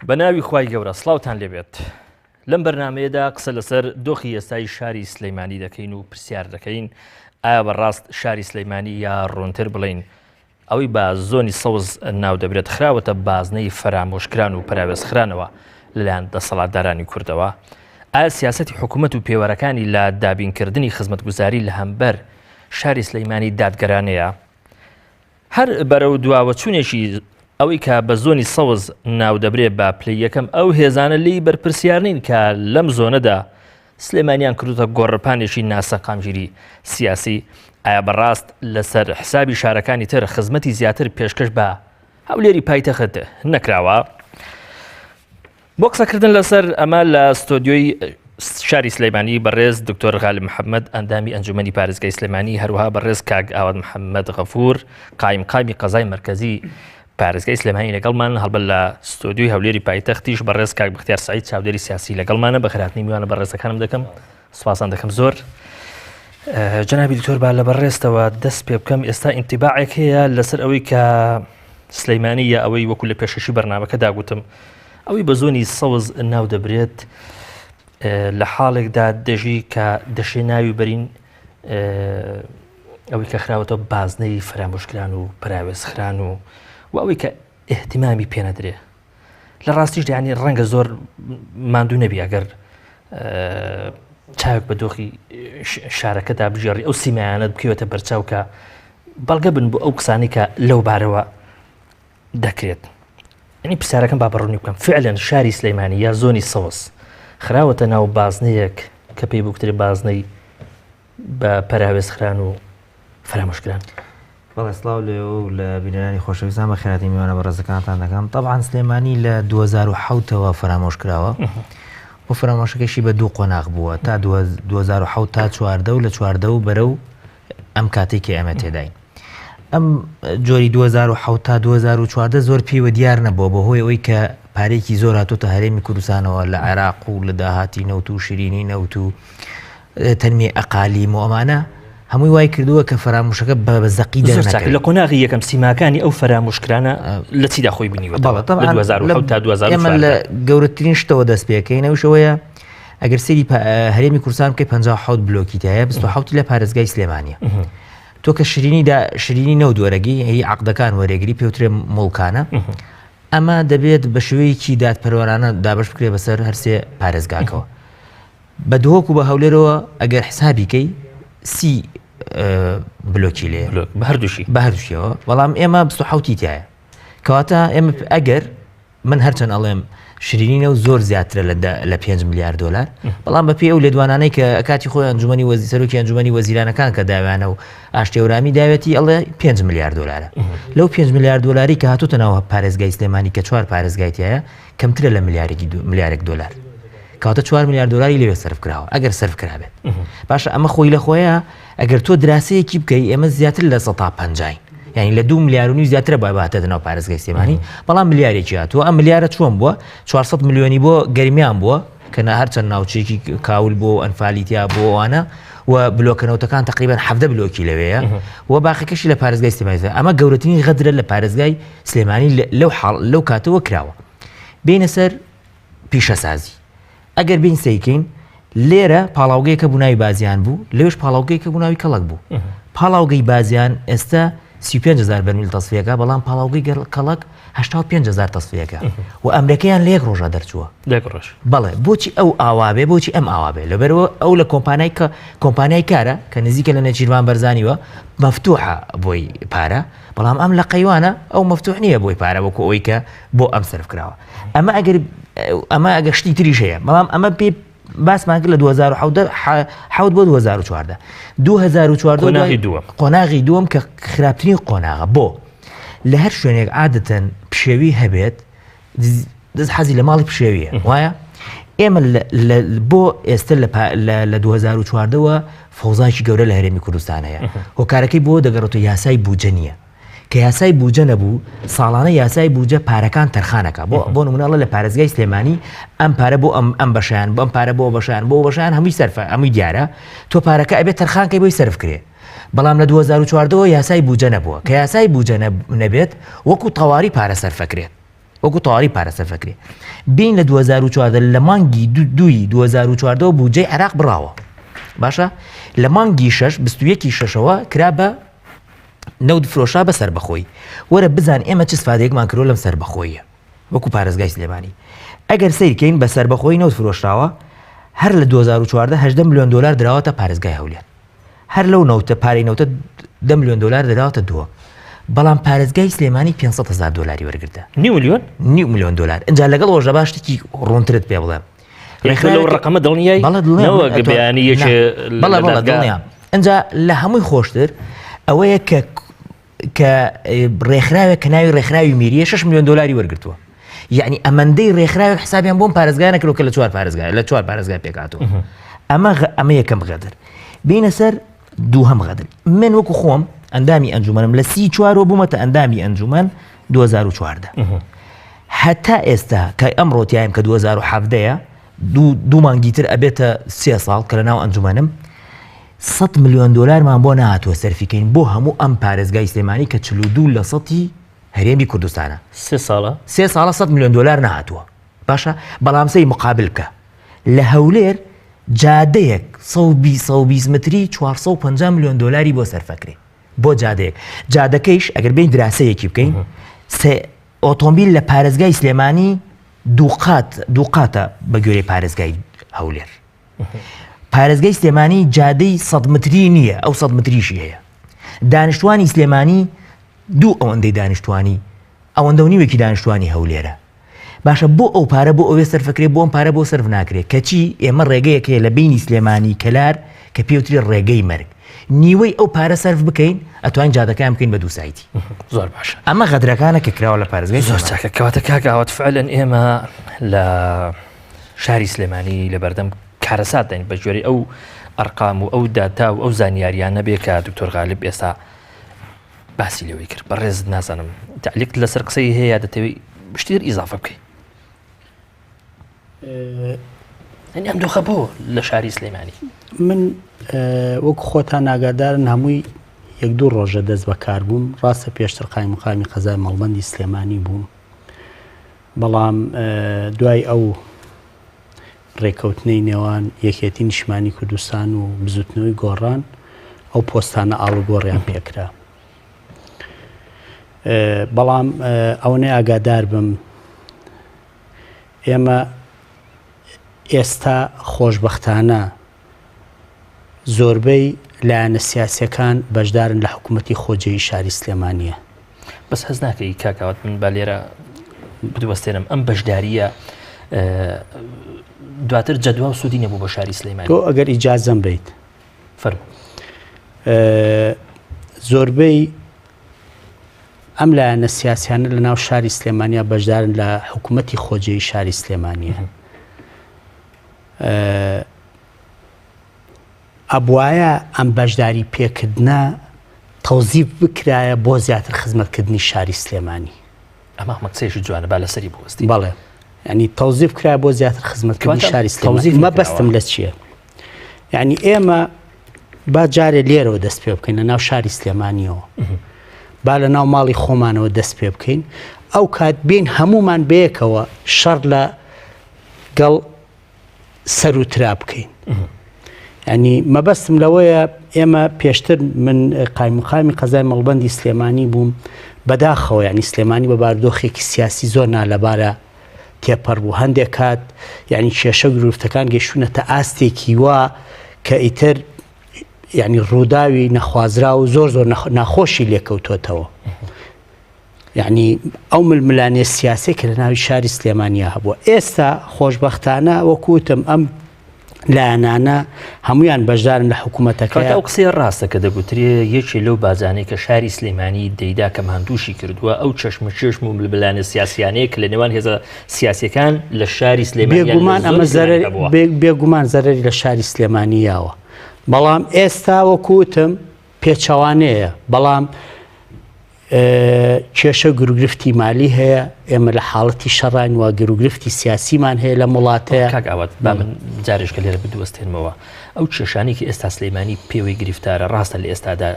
بەناوی خوای گەورە سڵاوتان لێبێت. لەم بەرنامەیەدا قسە لەسەر دۆخی ئێستای شاری سلەیمانی دەکەین و پرسیار دەکەین ئایا بەڕاست شاری سلەیمانی یا ڕوونتر بڵین ئەوەی بە زۆنی سەوز ناو دەبرێت خراوەتە بازنەی فەرامۆشکران و پەراوێزخرانەوە لەلایەن دەسەڵاتدارانی کوردەوە. ئایا سیاسەتی حکوومەت و پێوەرەکانی لە دابینکردنی خزمەتگوزاری لە هەمبەر شاری سلەیمانی دادگەرانەیە؟ هەر بەرەو دواوەچوونێکی ئەوەی کە بە زۆنی سەوز ناو دەبرێت بە پلەی یەکەم ئەو هێزانە لی بەرپرسیارنین کە لەم زۆنەدا سلێمانیان کردوتە گۆڕپانێکی ناسە قامگیری سیاسی. ئایا بەڕاست لەسەر حسابی شارەکانی تر خزمەتی زیاتر پێشکەش بە هەولێری پایتەخت نەکراوە؟ بۆ قسەکردن لەسەر ئەمە لە ستۆدیۆی شاری سلەیمانی بەڕێز دکتۆر غالب محەممەد ئەندامی ئەنجومەنی پارێزگای سلێمانی، هەروەها بەڕێز کاک ئاواد محەممەد غەفور قایمقامی قەزای مرکزی پارێزگای سلێمانی لەگەڵمان هەڵبەت لە ستۆدیۆی هەولێری پایتەختیش بەڕێز کاک بەختیار سەعید چاودێری سیاسی لەگەڵمانە. بە خێراتنی میوانە بەڕێزەکانم دەکەم، سوپاسان دەکەم زۆر. جەنابی دکتۆر با لە بەڕێستەوە دەست پێ بکەم، ئێستا ئینتیباعێک هەیە لەسەر ئەوەی کە سلەیمانی یا ئەوەی وەکو لە پێشەشی بەرنامەکە داگوتم ئەوەی بە زۆنی سەوز ناو دەبرێت لە حاڵێکدا دەژی کە دەشێناوی بەرین ئەوەی کە خراوەتە بازنەی فرامۆشکران و پەراوێزخران و ئەوەی کە ئێحتیمامی پێ نەدرێ. لە ڕاستیش ینی ڕەنگە زۆر ماندوو نەبی ئەگەر چاوێک بە دۆخی شارەکەدا بژێڕی ئەو سیمایانت بکەوێتە بەرچاو کە بەڵگە بن بۆ ئەو قسانی کە لەو بارەوە دەکرێت. ینی پرسیارەکەم با بەڕوونی بکەم، فعلەن شاری سلەیمانی یا زۆنی سەوز خراوەتە ناو بازنەیەک کە پێی بکتری بازنەی بە پەراوێزخران و فرامۆشکران؟ بەڵێ سڵاو لێ و لە بینەرانی خۆشەویستان بە خێراتی میوانە بە ڕێزەکانتان دەکەم. طبعاً سلێمانی لە 2007ەوە فرامۆش کراوە و فرامۆشەکەشی بە دوو قۆناغ بووە تا 2007 تا 14 و لە 14 بەرەو ئەم کاتێکی ئەمە تێداین. ئەم جۆری 2007 تا 2014 زۆر پێوە دیار نەبووە بەهۆی ئەوەی کە پارێکی زۆر هاتوتە هەرێمی کوردستانەوە لە عێراق و لە داهاتی نەوت و شیرینی نەوت و تەنمی ئەقالیم و ئەمانە هەمووی وای کردووە کە فرامۆشەکە بە زەقی دەرنەکرێت. لە قۆناغی یەکەم سیماکانی ئەو فرامۆشکرانە لە چیدا خۆی بینیوە؟ لە 2007 تا 2014 ئێمە لە گەورەترین شتەوە دەست پێکەین ئەوشەوەیە ئەگەر سەیری هەرێمی کوردستان بکەی 57 بلۆکی هەیە، 27 لە پارێزگای سلێمانیە. تۆ کە شیرینی نەوت وەرەگی هی عەقدەکان وەرەگری پێوترێ مڵکانە، ئەمە دەبێت بە شێوەیەکی دادپەروەرانە دابش بکرێ بەسەر هەرسێ پارێزگاکەوە. بە دۆک و بە هەولێرەوە ئەگەر حسابیکەی 30 بلۆکی لێ بە هەردووشیەوە، بەڵام ئێمە 27 تایە. کەواتە ئێمە ئەگەر من هەرچەند ئەڵێم شیرینینە و زۆر زیاترە لە 5 میلیارد دلار، بەڵام بەپێ ئەو لێدوانانەی کە کاتی خۆی ئەنجومەنی سەرۆکی ئەنجومەنی وەزیرانەکان کە داوانە و ئاشتێورامی داوێتی ئەڵێ 5 میلیارد دلارە. لەو 5 میلیارد دلاری کە هاتوتە ناو پارێزگای سلێمانی کە 4 پارێزگایتیایە کەمترە لە میلیارێک دلار. کەواتە 4 میلیارد دلاری لەوێ سەرف کراوە ئەگەر سەرف کرابێت. باشە ئەمە خۆی لە خۆیە ئەگەر تۆ دراسەیەکی بکەی ئێمە زیاتر لە 150 یعنی لە 2 میلیارد و نیو زیاترە باباتە ناو پارێزگای سلێمانی، بەڵام میلیارێکی هاتووە. ئەم میلیارە چۆن بووە؟ 400 میلیۆنی بۆ گەرمیان بووە کە هەرچەند ناوچێکی کاول بۆ ئەنفالیتیا بۆ ئەوانە و بلۆکەنەوتەکان تقریبان 17 بلۆکی لەوەیە و باقیەکەشی لە پارێزگای سلێمانی. ئەمە گەورەترین غەدرە لە پارێزگای سلێمانی لەو کاتەوە کراوە. بینە سەر پیشەسازی ئەگەر بین سەیکەین لێرە پاڵاوگەیەکە بووناوی بازیان بوو، لێوش پاڵاوگەیەکە بووناوی کەڵک بوو. پاڵاوگەی بازیان ئێستا 35,000 بەرمیل تەسفیەکە، بەڵام پاڵاوگەی کەڵک 85,000 تەسفیەکە و ئەمریکایان لە 1 ڕۆژە دەرچووە. بەڵێ بۆچی ئەو ئاوابێ، بۆچی ئەم ئاوابێ؟ لەبەرەوە ئەو لە کۆمپانیای کارە کە نزیکە لە نێچیروان بەرزانیوە مەفتوحە بۆی پارە، بەڵام ئەم لە قەیوانە ئەو مەفتوح نییە بۆی پارە وەکو ئەوەی کە بۆ ئەم سەرف کراوە. ئەمە ئەگەر شتی تریش هەیە، بەڵام ئەمە پێ باسمان کرد لە 2007 بۆ 2014 قۆناغی دووەم کە خراپترین قۆناغە بۆ لە هەر شوێنێک عادەتەن پشێوی هەبێت دەست حەزی لە ماڵی پشێویە وایە. ئێمە بۆ ئێستا لە 2014ەوە فەوزایکی گەورە لە هەرێمی کوردستان هەیە. هۆکارەکەی بۆ دەگەڕێتەوە یاسای بوجە نییە، کە یاسای بوجە نەبوو ساڵانە یاسای بوجە پارەکان تەرخانەکە. بۆ نمونەڵە لە پارێزگای سلێمانی ئەم پارە بۆ ئەم بەشیان، بۆ ئەم پارە بۆ بەشیان هەمووی سەرفە، هەمووی دیارە. تۆ پارەکە ئەبێت تەرخانکەی بۆی سەرف کرێ. بەڵام لە 2014ەوە یاسای بوجە نەبووە، کە یاسای بوجە نەبێت وەکو تەواوی پارە سەرفەکرێت. وەکو تەواوی پارە سەرفەکرێ بین لە 2014 لە مانگی دوی 2014 بودجەی عێراق بڕاوە باشە لە مانگی 21/6ەوە کرا بە نەود فرۆشا بە سەربەخۆی وەرە بزان ئێمە چ سفادەیەکمان کردۆ لەم سەربەخۆیە وەکو پارێزگای سلێمانی ئەگەر سیرکەین بە سەربەخۆی نەود فرۆشراوە هەر لە 2014 $8 ملیۆن دراوەتە پارێزگای هەولێر هەر لەو نەوتە پارەی نەوتە $10 ملیۆن دراوەتە دووە بەڵام پارێزگای سلێمانی $500,000 وەرگرتە $9 ملیۆن ئەجا لەگەڵ ڕۆژە باشتێکی ڕوونترت پێ بڵێم لەو ڕقەمە دڵنیای دڵنیام ئەجا لە هەمووی خۆشتر ئەوەیە کە ڕێکخراوێک کە ناوی ڕێکخراوی میریە $6 ملیۆن وەرگرتووە یعنی ئەمەندەی ڕێکخراوێک حسابیان بۆم پارێزگای نەکردو کە لە 4 پارێزگای پێکاتەوە ئەمە یەکەم غەدر بینە سەر دووهەم غەدر من وەکو خۆم ئەندامی ئەنجومەنم لە 34 بوومەتە ئەندامی ئەنجومەن 2014 هەتا ئێستا کە ئەمڕۆتیایم کە 2017ەیە دوو مانگیتر ئەبێتە 3 ساڵ کە لە ناو ئەنجومەنم $100 ملیۆن مان بۆ نهاتوە سەرفیکەین بۆ هەموو ئەم پارێزگای سلێمانی کە 42% هەرێمی کوردستانە 3 ساڵە $100 ملیۆن نهاتووە باشە بەڵام سەی مقابل بکە لە هەولێر جادەیەک 120 متری $450 ملیۆن بۆ سەرفەکرێ بۆ جادەکەیش ئەگەر بین دراسەیەکی بکەین ئۆتۆمبیل لە پارێزگای سلێمانی دووقاتە بە گوێرەی پارێزگای هەولێر پارێزگای سلێمانی جادەی 100 متری نییە ئەو 100 متریشی هەیە دانیشتوانی سلێمانی دوو ئەوەندەی دانیشتوانی ئەوەندە و نیوێکی دانیشتوانی هەولێرە باشە بۆ ئەو پارە بۆ ئەوێ سەرفەکرێ بۆ ئەم پارە بۆ سەرف ناکرێت کەچی ئێمە ڕێگەیەک هەیە لە بینی سلێمانی کەلار کە پێوتری ڕێگەی مەرگ نیوەی ئەو پارە سەرف بکەین ئەتوانین جادەکان بکەین بە دوو سایتی زۆر باشە ئەمە غەدرەکانە کە کراوە لە پارێزگای زۆر چاکە کەواتە کاکاوات فعلەن ئێمە لە شاری سلێمانی لە بەردەم کارەسات دەین بە ژێری ئەو ئەرقام و ئەو داتا و ئەو زانیاریان نەبێ کە دکتۆر غالب ئێستا باسی لەوەی کرد بەڕێز نازانم تعلیق لەسەر قسەی هەیە دەتەوێت شتێر ئیزافە بکەیت ئەم دۆخە بۆ لە شاری سلێمانی من وەکو خۆتان ئاگادارن هەمووی 1-2 ڕۆژە دەست بەکار بووم ڕاستە پێشتر قایمقامی قەزای مەڵبەندی سلێمانی بووم بەڵام دوای ئەو ڕێکەوتنەی نێوان یەکێتی نیشتمانی کوردستان و بزوتنەوەی گۆڕان ئەو پۆستانە ئاڵوگۆڕیان پێکرا بەڵام ئەوەنەی ئاگادار بم ئێمە ئێستا خۆشبەختانە زۆربەی لایەنە سیاسیەکان بەشدارن لە حکوومەتی خۆجێی شاری سلێمانیە بەس هەز ناکەی کاکاوات من با لێرە بدوەستێنم ئەم بەشداریە دواتر جەدوا و سوودی نەبوو بۆ شاری سلێمانی تۆ ئەگەر ئیجازەم بیت فەرموو زۆربەی ئەم لایەنە سیاسیانە لە ناو شاری سلێمانیا بەشدارن لە حکوومەتی خۆجێی شاری سلێمانیە ئەبوایە ئەم بەشداری پێکردنە تەوزیف بکرایە بۆ زیاتر خزمەتکردنی شاری سلێمانی ئەمە قسەیەکی جوانە با لەسەری بوەستی بەڵێ ینی تەوزیف کرایە بۆ زیاتر خزمەتکردنی شاری سلێمانی مەبەستم لە چییە یعنی ئێمە با جارێ لێرەوە دەست پێ بکەین لە ناو شاری سلێمانیەوە با لە ناو ماڵی خۆمانەوە دەست پێ بکەین ئەو کات بین هەمومان بەیەکەوە شەڕ لە گەڵ سەر و ترا بکەین ینی مەبەستم لەوەیە ئێمە پێشتر من قایمقامی قەزای مەڵبەندی سلێمانی بووم بەداخەوە ینی سلێمانی بە بارودۆخێکی سیاسی زۆر نالەبارە تێپەڕ بوو هەندێک کات ینی کێشە گرفتەکان گەیشتونەتە ئاستێکی وا کە ئیتر ینی ڕووداوی نەخوازرا و زۆر ناخۆشی لێکەوتۆتەوە یعنی ئەو ململانێ سیاسی کە لە ناوی شاری سلێمانیا هەبووە ئێستا خۆشبەختانە وەکوتم ئەم لایەنانە هەمویان بەشدارن لە حکوومەتەکە ئەو قسەی ڕاستە کە دەگوترێ یەکێ لەو بازانەی کە شاری سلێمانی دەیدا کە ماندووشی کردووە ئەو چەشمە چێشم و ململانە سیاسیانەیە کە لە نێوان هێزە سیاسیەکان لە شاری سلێمانی بێگومان زەرەری لە شاری سلێمانیاوە بەڵام ئێستا وەکوتم پێچەوانەیە بەڵام کێشە گروگرفتی مالی هەیە ئێمە لە حاڵەتی شەڕان و گروگرفتی سیاسیمان هەیە لە وڵاتەیە کاکاوات با من جارێشکە لێرە بدوەستێنمەوە ئەو کێشانی کە ئێستا سلێمانی پێوەی گرفتارە ڕاستە لە ئێستادا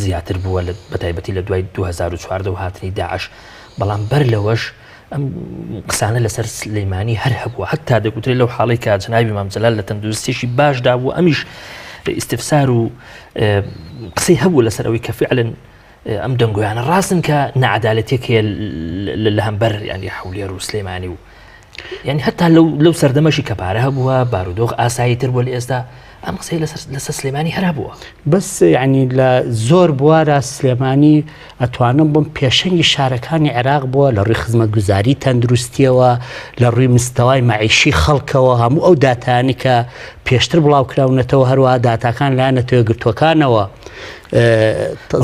زیاتر بووە بە تایبەتی لە دوای 2014 و هاتنی داعش بەڵام بەر لەوەش ئەم قسانە لەسەر سلەیمانی هەر هەبووە حتا دەگوترێت لەو حاڵی کە جەنابی مام جەلال لە تەندروستیشی باشدا بوو ئەمیش ئیستفسار و قسەی هەبوو لەسەر ئەوەی کە فعلا ئەم دەنگۆیانە ڕاستن کە نەعەدالەتێک هەیە لە هەمبەر ینی حەولێر و سلەیمانی و ینی هەتا لەو سەردەمەشی کە پارە هەبووە بارودۆخ ئاساییتر بووە لە ئێستا ئەم قسەی لەسەر سلەیمانی هەر هەبووە بەس ینی لە زۆر بوارە سلێمانی ئەتوانم بم پێشەنگی شارەکانی عێراق بووە لە ڕووی خزمەتگوزاری تەندروستیەوە لە ڕووی مستەوای مەعیشی خەڵکەوە هەموو ئەو داتانی کە پێشتر بڵاوکراونەتەوە هەروە داتاکان لایەنەتەوە گرتوەکانەوە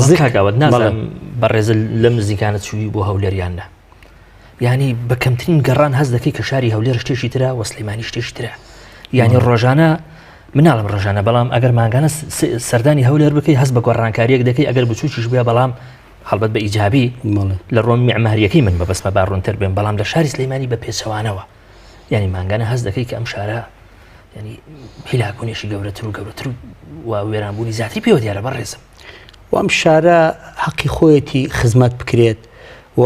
زیکاوت نازانم بەڕێز لەم نزیکانە چووی بۆ هەولێریانە ینی بە کەمترین گەڕان هەست دەکەی کە شاری هەولێر شتێکی ترە و سلەیمانی شتێکی ترە ینی ڕۆژانە مناڵم ڕۆژانە بەڵام ئەگەر ماگانە سەردانی هەولێر بکەی هەست بە گۆڕانکاریەک دەکەی ئەگەر بچووکیش بێ بەڵام هەڵبەت بە ئیجابی لە ڕۆم میعماریەکەی من بەبەسمە باڕوونتر بێن بەڵام لە شاری سلەیمانی بە پێچەوانەوە ینی ماگانە هەست دەکەی کە ئەم شارە ینی هیلاکوونیشی گەورەتر و گەورەتر و وێرانبوونی زیاتری پێوە دیارە بەڕێزم وام شارە حەقی خۆیەتی خزمەت بکرێت و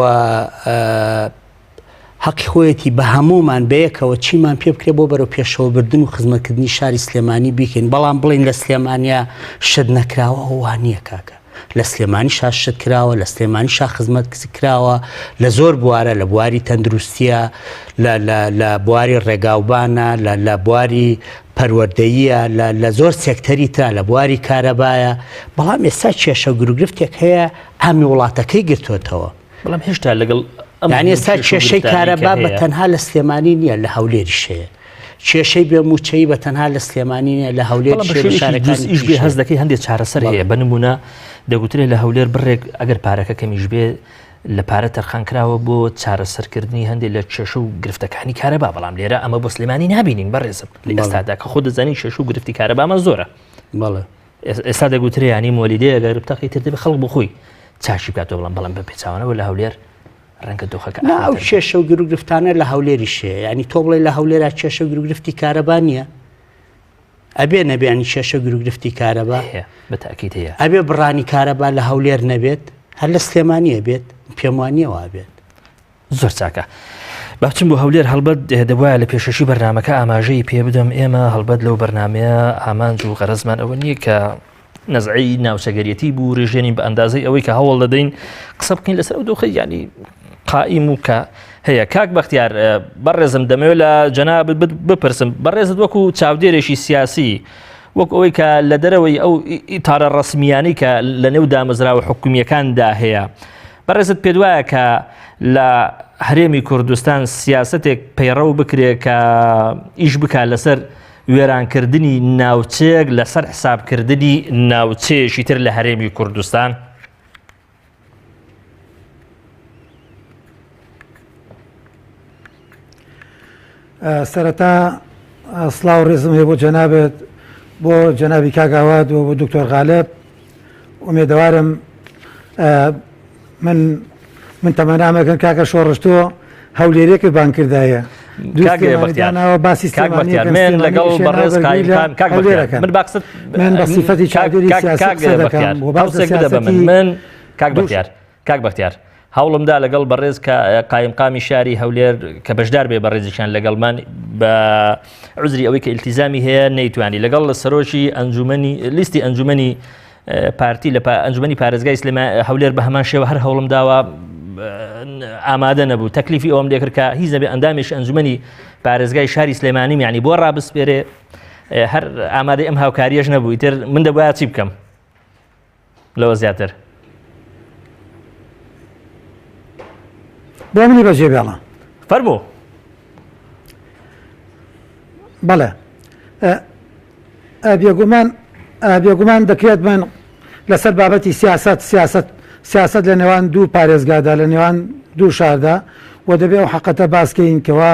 حەقی خۆیەتی بە هەمومان بەیەکەوە چیمان پێ بکرێت بۆ بەرەو پێشەوەبردن و خزمەتکردنی شاری سلێمانی بیکەین بەڵام بڵین لە سلێمانیا شت نەکراوە وانییە کاکە لە سلێمانی شا شت کراوە لە سلێمانی شا خزمەت کراوە لە زۆر بوارە لە بواری تەندروستیە لە بواری ڕێگاوبانە لە بواری پەروەردەییە لە زۆر سێکتەری ترا لە بواری کارەبایە بەڵام ئێستا کێشە و گرفتێک هەیە ئەمی وڵاتەکەی گرتوێتەوە بەڵام هێشتا لەگەڵ یعنی ئێستا کێشەی کارەبا بە تەنها لە سلێمانی نییە لە هەولێریش هەیە کێشەی بێموچەی بە تەنها لە سلێمانی نیە لە هەولێریش بێ هەست دەکەی هەندێک چارەسەر هەیە بە نمونە دەگوترێت لە هەولێر بڕێک ئەگەر پارەکە کەمیش بێ لە پارە تەرخان کراوە بۆ چارەسەرکردنی هەندێک لە کێشە و گرفتەکانی کارەبا بەڵام لێرە ئەمە بۆ سلێمانی نابینین بەڕێزم لە ئێستادا کە خۆ دەزانی کێشە و گرفتی کارەبامە زۆرە ئێستا دەگوترێ ینی مۆلیدەیە ئەگەر بتەقی تر دەبێ خەڵک بخۆی چاشی بکاتەوە بەڵام بە پێچاوانەوە لە هەولێر ڕەنگە دۆخەکە ئەو کێشە و گرفتانە لە هەولێری شێ ینی تۆ بڵێ لە هەولێرا کێشە و گرفتی کارەبا نییە ئەبێ نەبێنی کێشە و گرفتی کارەبا بەتاکید هەیە ئەبێ بڕانی کارەبا لە هەولێر نەبێت هەر لە سلێمانیە بێت پێم وانیەوە بێت زۆر چاکە باچم بۆ هەولێر هەڵبەت دەبواە لە پێشەشی بەرنامەکە ئاماژەی پێ بدەم ئێمە هەڵبەت لەو بەرنمەیە ئامانج و غەرەزمان ئەوە نییە کە نەزعی ناوچەگەریەتی بوو ڕێژێنین بە ئەندازەی ئەوەی کە هەوڵ دەدەین قسە بکەین لەسەر ئەو دۆخی ینی قائیم و کە هەیە کاک بەختیار بەڕێزم دەمەوێت لە جەناب بپرسم بەڕێزت وەکو چاودێرێکی سیاسی وەک ئەوەی کە لە دەرەوەی ئەو ئیتارە ڕسمیانی کە لە نێو دامەزراوە حکومیەکاندا هەیە بەڕێزت پێ وایە کە لە هەرێمی کوردستان سیاستێک پەیڕەو بکرێت کە ئیش بکات لەسەر وێرانکردنی ناوچەیەک لەسەر حسابکردنی ناوچەیەکی تر لە هەرێمی کوردستان سەرەتا سڵاو ڕێزم هەیە بۆ جەنابێت بۆ جەنابی کاگاوات و بۆ دکتۆر غالب ئومێدەوارم من تەمەنامەکەن کاکە شۆڕشتۆ هەولێرێکی بانکردایە باسی لەگەڵ بەڕێز من بە سیفەتی چاودێری من کاک بەختیار هەوڵمدا لەگەڵ بەڕێز قایمقامی شاری هەولێر کە بەشدار بێ بەڕێزیشان لەگەڵمان بە عوزری ئەوەی کە ئیلتیزامی هەیە نەیتوانی لەگەڵ لە سەرۆکی ئەنجومەنی لیستی ئەنجومەنی پارتی لە ئەنجومەنی پارێزگای هەولێر بە هەمان شێوە هەر هەوڵم داوە ئامادە نەبوو تەکلیفی ئەوم لێکرد کە هیچ نەبێ ئەندامێش ئەنجومەنی پارێزگای شاری سلێمانی یعنی بۆ ڕابسپێرێ هەر ئامادەی ئەم هاوکاریەش نەبوو ئیتر من دەبوایە چی بکەم لەوە زیاتر بۆ منی بەجێ بێڵە فەرموو بەڵێ بێگومان دەکرێت من لەسەر بابەتی سیاست لە نێوان دوو پارێزگادا لە نێوان دوو شاردا و دەبێ و حەقەتە باسکەینکەوە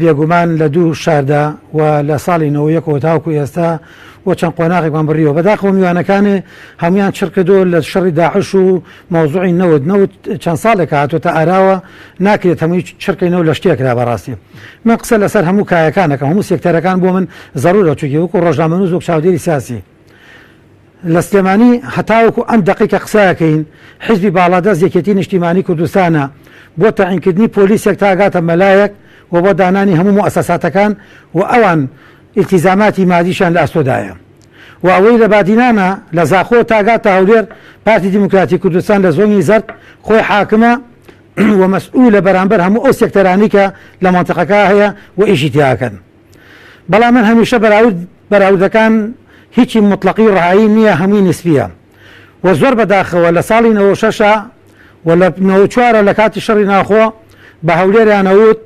بێگومان لە دوو شاردا و لە ساڵی 91 تاوکو ئێستا و چەند قۆناغێکمان بڕیەوە بەداخەوە میوانەکانی هەمویان چرکردۆ لە شەڕی داعش و مۆزوعی نەوت چەند ساڵێک هاتوۆتە ئاراوە ناکرێت هەمووی چرکەینەوە لە شتێکرا بەڕاستی من قسە لەسەر هەموو کایەکانەکە هەموو سێکتەرەکان بۆ من زەڕورە چووکی وەکو ڕۆژنامەنووس وەک چاودێری سیاسی لە سلێمانی هەتاوەکو ئەم دقیقە قسەکەین حیزبی باڵادەست یەکێتی نیشتیمانی کوردستانە بۆ تەعینکردنی پۆلیسێک تاگاتە مەلایەک و بۆ دانانی هەموو مؤسساتەکان و ئەوان ئیلتیزاماتی مادیشان لە ئەستۆدایە و ئەوەی لە بادینانە لە زاخۆ تاگاتە هەولێر پارتی دیموکراتی کوردستان لە زۆنی زەرد خۆی حاکمە و مەسئول لە بەرامبەر هەموو ئەو سێکتەرانی کە لە مەنتیقەکە هەیە و ئیشی تیاکەن. بەڵام من هەمیشە بەراوردەکان هیچی مطلقی ڕایی نییە، هەمووی نسبیە و زۆر بەداخەوە لە ساڵی 96 و لە 94 لە کاتی شەڕی ناخۆ بە هەولێریانەوت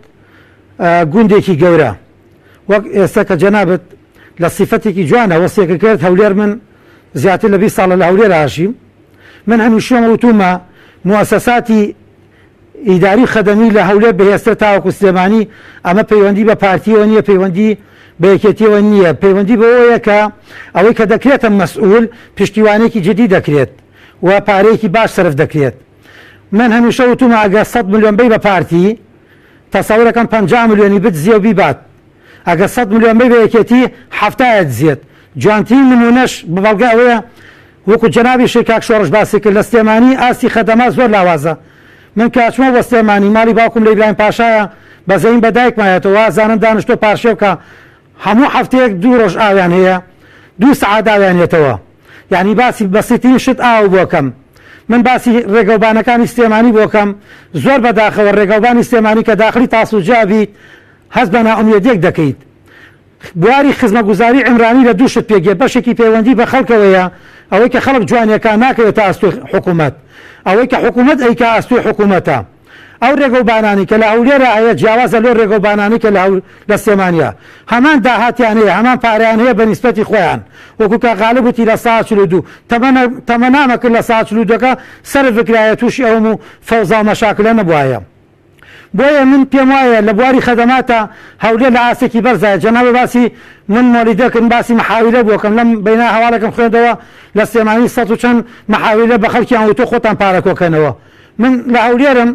گوندێکی گەورە وەک ئێستا کە جەنابەت لە سیفەتێکی جوانە وەسیەکە کرد هەولێر من زیاتر لە 20 ساڵە لە هەولێر هاشیم. من هەمیشە وتومە موسساتی ئیداری خەدەمی لە هەولێر بەهێزتر تاوەکو سلێمانی ئەمە پەیوەندی بە پارتیەوە نییە، پەیوەندی بە یەکێتیەوە نییە، پەیوەندی بەوەیە کە ئەوەی کە دەکرێتە مەسئول پشتیوانێکی جدی دەکرێت و پارەیەکی باش سرف دەکرێت. من هەمیشە وتومە ئەگە 100 ملیۆن بی بە پارتی تەسەورەکەم 50 ملیۆنی بتزیە و بیبات، ئەگە 100 ملیۆن بی بە یەکێتی 70 دزیێت. جوانترین نمونەش بە بەڵگە ئەوەیە وەکو جەنابی کاک شۆڕش باسی کرد لە سلێمانی ئاستی خەدەما زۆر لاوازە. من کاچمە بۆ سلێمانی ماڵی باوکم لە ئیبراهیم پاشایە بەزەین بەدایکمایەتەوە زانم دانیشتۆ پارشێ بکە هەموو هەفتەیەک 2 ڕۆژ ئاویان هەیە 2 سەعات ئاویانێتەوە، یعنی باسی بەسیترین شت ئاو بۆکەم. من باسی ڕێگەوبانەکانی سلێمانی بۆکەم زۆر بەداخەوە ڕێگەوبانی سلێمانی کە داخلی تاسوجا بیت هەست بە نائومێدیەک دەکەیت. بواری خزمەتگوزاری عمرانی لە 2 شت پێگێت، بەشێکی پەیوەندی بە خەڵکەوەیە ئەوەی کە خەڵک جوانیەکان ناکەوێت تا ئەستۆی حکوومەت، ئەوەی کە حکوومەت ئەیکا ئەستۆی حکوومەتە. ئەو ڕێگەوبانانی کە لە هەولێرە هەیە جیاوازە لەو ڕێگەوبانانی کە لە سلێمانیە هەمان داهاتیان هەیە، هەمان پارەیان هەیە بە نیسبەتی خۆیان. وەکو کە غالب وتی لە ساعت 42 تەمەنامە کرد لە ساعت 42 سەر فکرایە تووشی ئەوم و فەوزا و مەشاکلە نەبوایە. بۆیە من پێم وایە لە بواری خەدەماتە هەولێر لە ئاسێکی بەرزایە. جەنابە باسی من مۆلیدەکەم باسی مەحاویلە بۆکەم لەم بەینا هەواڵەکەم خوێندەوە لە سلێمانی 100 و چەند مەحاویلە بە خەڵکیان و تۆ خۆتان پارەکۆکەنەوە. من لە هەولێرم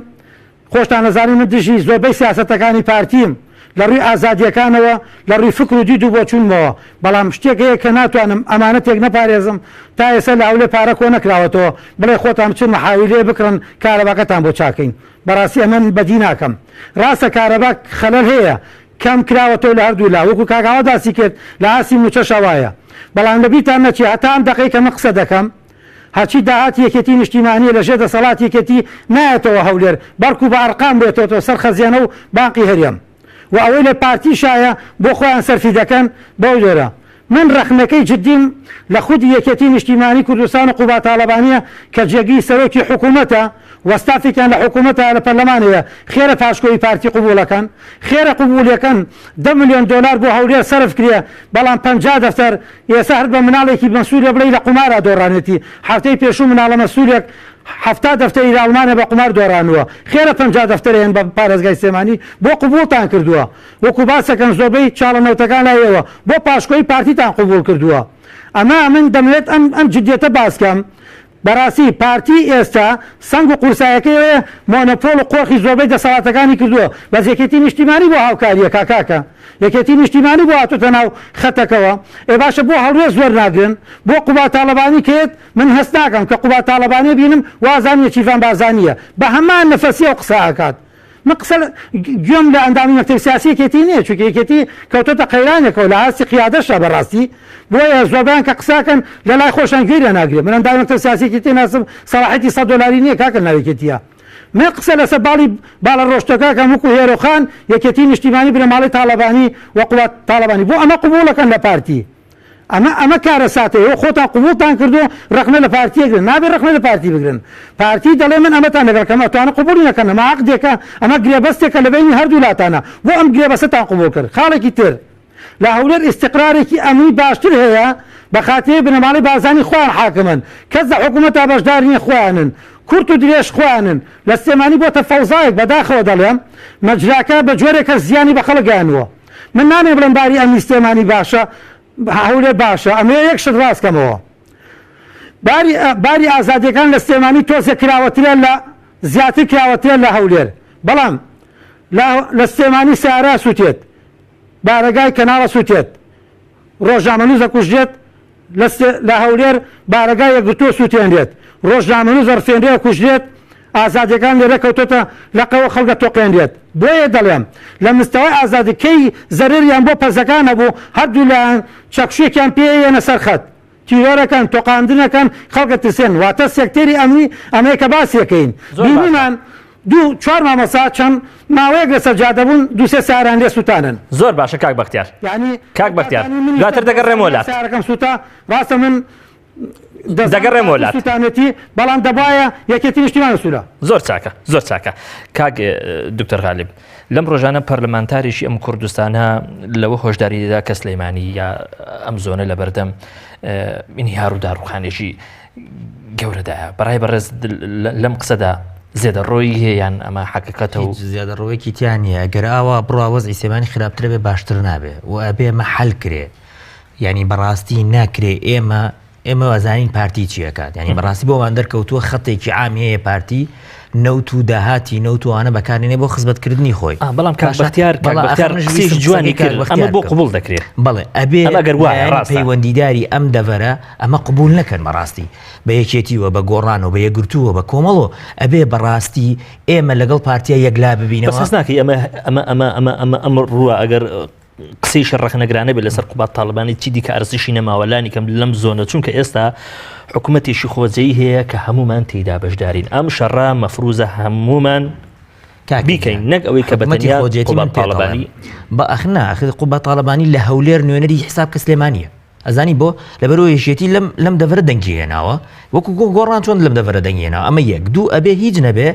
خۆشتان نەزانی من دژی زۆربەی سیاسەتەکانی پارتیم لە ڕووی ئازادیەکانەوە لە ڕووی فکر و دید و بۆ چوونمەوە، بەڵام شتێک هەیە کە ناتوانم ئەمانەتێک نەپارێزم تا ئێستا لە هەولێر پارە کۆ نەکراوەتەوە بڵێ خۆتان بچن مەحاویلێ بکڕن کارەباکەتان بۆ چاکەین. بەڕاستی ئەمە بەدی ناکەم. ڕاستە کارەباک خەلەل هەیە کەم کراوەتەوە لە هەردوو لا وەکو کاکاوە داسی کرد لە ئاسی موچە شەوایە، بەڵام لە بیرتان نەچێ هەتا ئەم دەقەی کە من قسە دەکەم هەرچی داهات یەکێتی نیشتیمانیە لە ژێر دەسەڵات یەکێتی نایەتەوە هەولێر بەرکو بە ئەرقام بێتەوە سەر خەزیانە و باقی هەرێم و ئەوەی لە پارتیشایە بۆ خۆیان سەرفی دەکەن بەو لێرە. من ڕەخنەکەی جدیم لە خودی یەکێتی نیشتیمانی کوردستان و قوبا تاالبانیە کە جێگی سەرۆکی حکوومەتە وەستافێکیان لە حکوومەتە لە پەرلەمانەیە خێرە پاشکۆی پارتی قوبولەکەن خێرە قوبولیەکەن 10 ملیۆن دلار بۆ هەولێر سەرف کرێ، بەڵام 50 دەفتەر ئێستا هەر بە مناڵێکی مەسوولە بڵێ لە قومارە دۆڕانێتی. هەفتەی پێشوو مناڵە مەسوولێک 70 دەفتەری لە ئەڵمانیا بە قومار دۆڕانووە، خێرە 50 دەفتەرێن بە پارێزگای سلێمانی بۆ قوبولتان کردووە. وەکو باسەکەن زۆربەی چاڵەنەوتەکان لایەوە بۆ پاشکۆی پارتیتان قوبول کردووە. ئەمە من دەمەوێت ئەم جدیەتە باسکەم. بەڕاستی پارتی ئێستا سنگ و قورسایەکەی مۆنۆپۆل و قۆرخی زۆربەی دەسەڵاتەکانی کردووە، بەس یەکێتی نیشتیمانی بۆ هاوکاریە کاکاکە، یەکێتی نیشتیمانی بۆ هاتوتە ناو خەتەکەوە. ئێ باشە بۆ هەڵوێ زۆر ناگرن بۆ قوبا تاالبانی کێت من هەست ناکەم کە قوبا تاالبانی بینم وازانیە چیڤان بازانیە بە هەمان نەفەسیە و قسەکات. من قسە گوێم لە ئەندامی مەکتەبی سیاسی یەکێتی نییە، چونکە یەکێتی کەوتۆتە قەیرانێکەوە لە هاستی قیادەشە بەڕاستی. بۆیە زۆربیان کە قساکەن لە لای خۆشان گوێرە ناگرێت. من ئەندامی مەکتەبی سیاسی یەکێتی ناسم سەلاحەتی 100 دلاری نییە کاکە ناوێکێتیە. من قسە لەسەر باڵە ڕۆشتەکە کەم وەکو هێرۆخان یەکێتی نیشتیمانی بنە ماڵی تاالبانی و قوبا تاالبانی بۆ ئەمە قوبولەکەن لە پارتی. ئەمە کارە ساتەیە خۆتان قوبولتان کردو ڕخنە لە پارتیەگرن نابێت ڕخنە لە پارتی بگرن. پارتی دەڵێ من ئەمەتان لەگەڵکەمە توانە قوبولی نەکەن ئەمە عەقدێکە ئەمە گرێبەستێکە لە بینی هەردوو لاتانە بۆ ئەم گرێبەستتان قوبول کرد. خاڵێکی تر لە هەولێر ئیستیقرارێکی ئەمنی باشتر هەیە بە خاترەی بنەماڵی بازانی خۆیان حاکمن، کەس لە حکوومەتە بەشدار نییە خۆیانن، کورت و درێژ خۆیانن. لە سلێمانی بۆتە فەوزایەک بەداخەوە دەڵێم مەجراکە بە جۆرێکە زیانی بە خەڵکیانوە. من نامێ بڵم باری ئەمنی سلێمانی باشە هەولێر باشە، ئەمە یەک شت ڕاستکەمەوە. باری ئازادیەکان لە سلێمانی تۆزێک کراوەترە لە زیاتر کراوەترە لە هەولێر، بەڵام لە سلێمانی سیارە سووتێت، بارەگای کەناڵە سووتێت، ڕۆژنامەنووزە کوژێت، لە هەولێر بارەگای یەکگرتووە سووتێنرێت، ڕۆژنامەنووزە ڕفێنرێ کوژێت. ئازادیەکان لێرە کەوتۆتە لەقەوە خەڵکە تۆقێنرێت بۆیە دەڵێم لە مستەوای ئازادیکەی زەرریان بۆ پەرزەکانە بوو هەردوو لایەن چەکشێکیان پێیەنە سەرخەت تیرۆرەکان تۆقااندنەکان خەڵکە ترسێن واتە سێکتێری ئەمنی ئەمریکا باسیەکەین بینیمان دوو چوار مامەسا چەند ماوەیەک لە سەرجادەبوون دووسێ ساران لێ سووتانن زۆر باشە کاک بەختیار یعنی کاک بەختیار دواتر دەگەڕێم وڵات سارەکەم سووتا ڕاستە من دەگەڕێم وڵات سووتانەتی بەڵام دەبایە یەکێتی نیشتیمانە سوورە زۆر چاکە زۆر چاکە کاک دکتۆر غالب لەم ڕۆژانە پەرلەمانتاریشی ئەم کوردستانە لەوە هۆشداریدا کە سلەیمانی یا ئەم زۆنە لە بەردەم ئینهیار و داڕوخانێکی گەورەدایە بەڕای بەڕێز لەم قسەدا زیادە ڕۆی هەیەیان ئەمە حقیقەتە و زیادە ڕۆیەکی تیانە گەر ئاوا بڕاوەز ئیسێمانی خراپترە بێ باشتر نابێ و ئەبێ ئەمە حەل کرێ ینی بەڕاستی ناکرێ ئێمە وازانین پارتی چیەکات ینی بەڕاستی بۆمان دەرکەوتووە خەتێکی عامی هەیە پارتی نەوت و داهاتی نەوتوانە بەکارێنێ بۆ خزمەتکردنی خۆی بەڵام کاک بەختیار قسەی جوانی کرد ئەمە بۆ قبول دەکرێت بەڵێ ئەبێ پەیوەندیداری ئەم دەڤەرە ئەمە قبول نەکەن بەڕاستی بە یەکێتیوە بە گۆڕان و بە یەکگرتووە بە کۆمەڵۆ ئەبێ بەڕاستی ئێمە لەگەڵ پارتیا یەکلا ببینەوە بەس ناکەی ئەمە ڕووە ئەگەر قسەی شەڕەخنەگرانە بێت لەسەر قوبات تاالبانی چی دیکە ئەرزشی نەماوەلانی کەم لەم زۆنە چونکە ئێستا حکوومەتێکی خۆجەی هەیە کە هەمومان تێیدا بەشدارین ئەم شەڕا مەفروزە هەمومان بیکەین نەک ئەوەی کە بەتەنیا قوبات تاالبانی بە ئەخنا قوبات تاالبانی لە هەولێر نوێنەری حساب کە سلێمانیە ئەزانی بۆ لەبەرەوە یەشێتی لەم دەڤرە دەنگێناوە وەکو گۆڕان چۆن لەم دەڤرە دەنگێناوە ئەمە یەک دوو ئەبێ هیچ نەبێ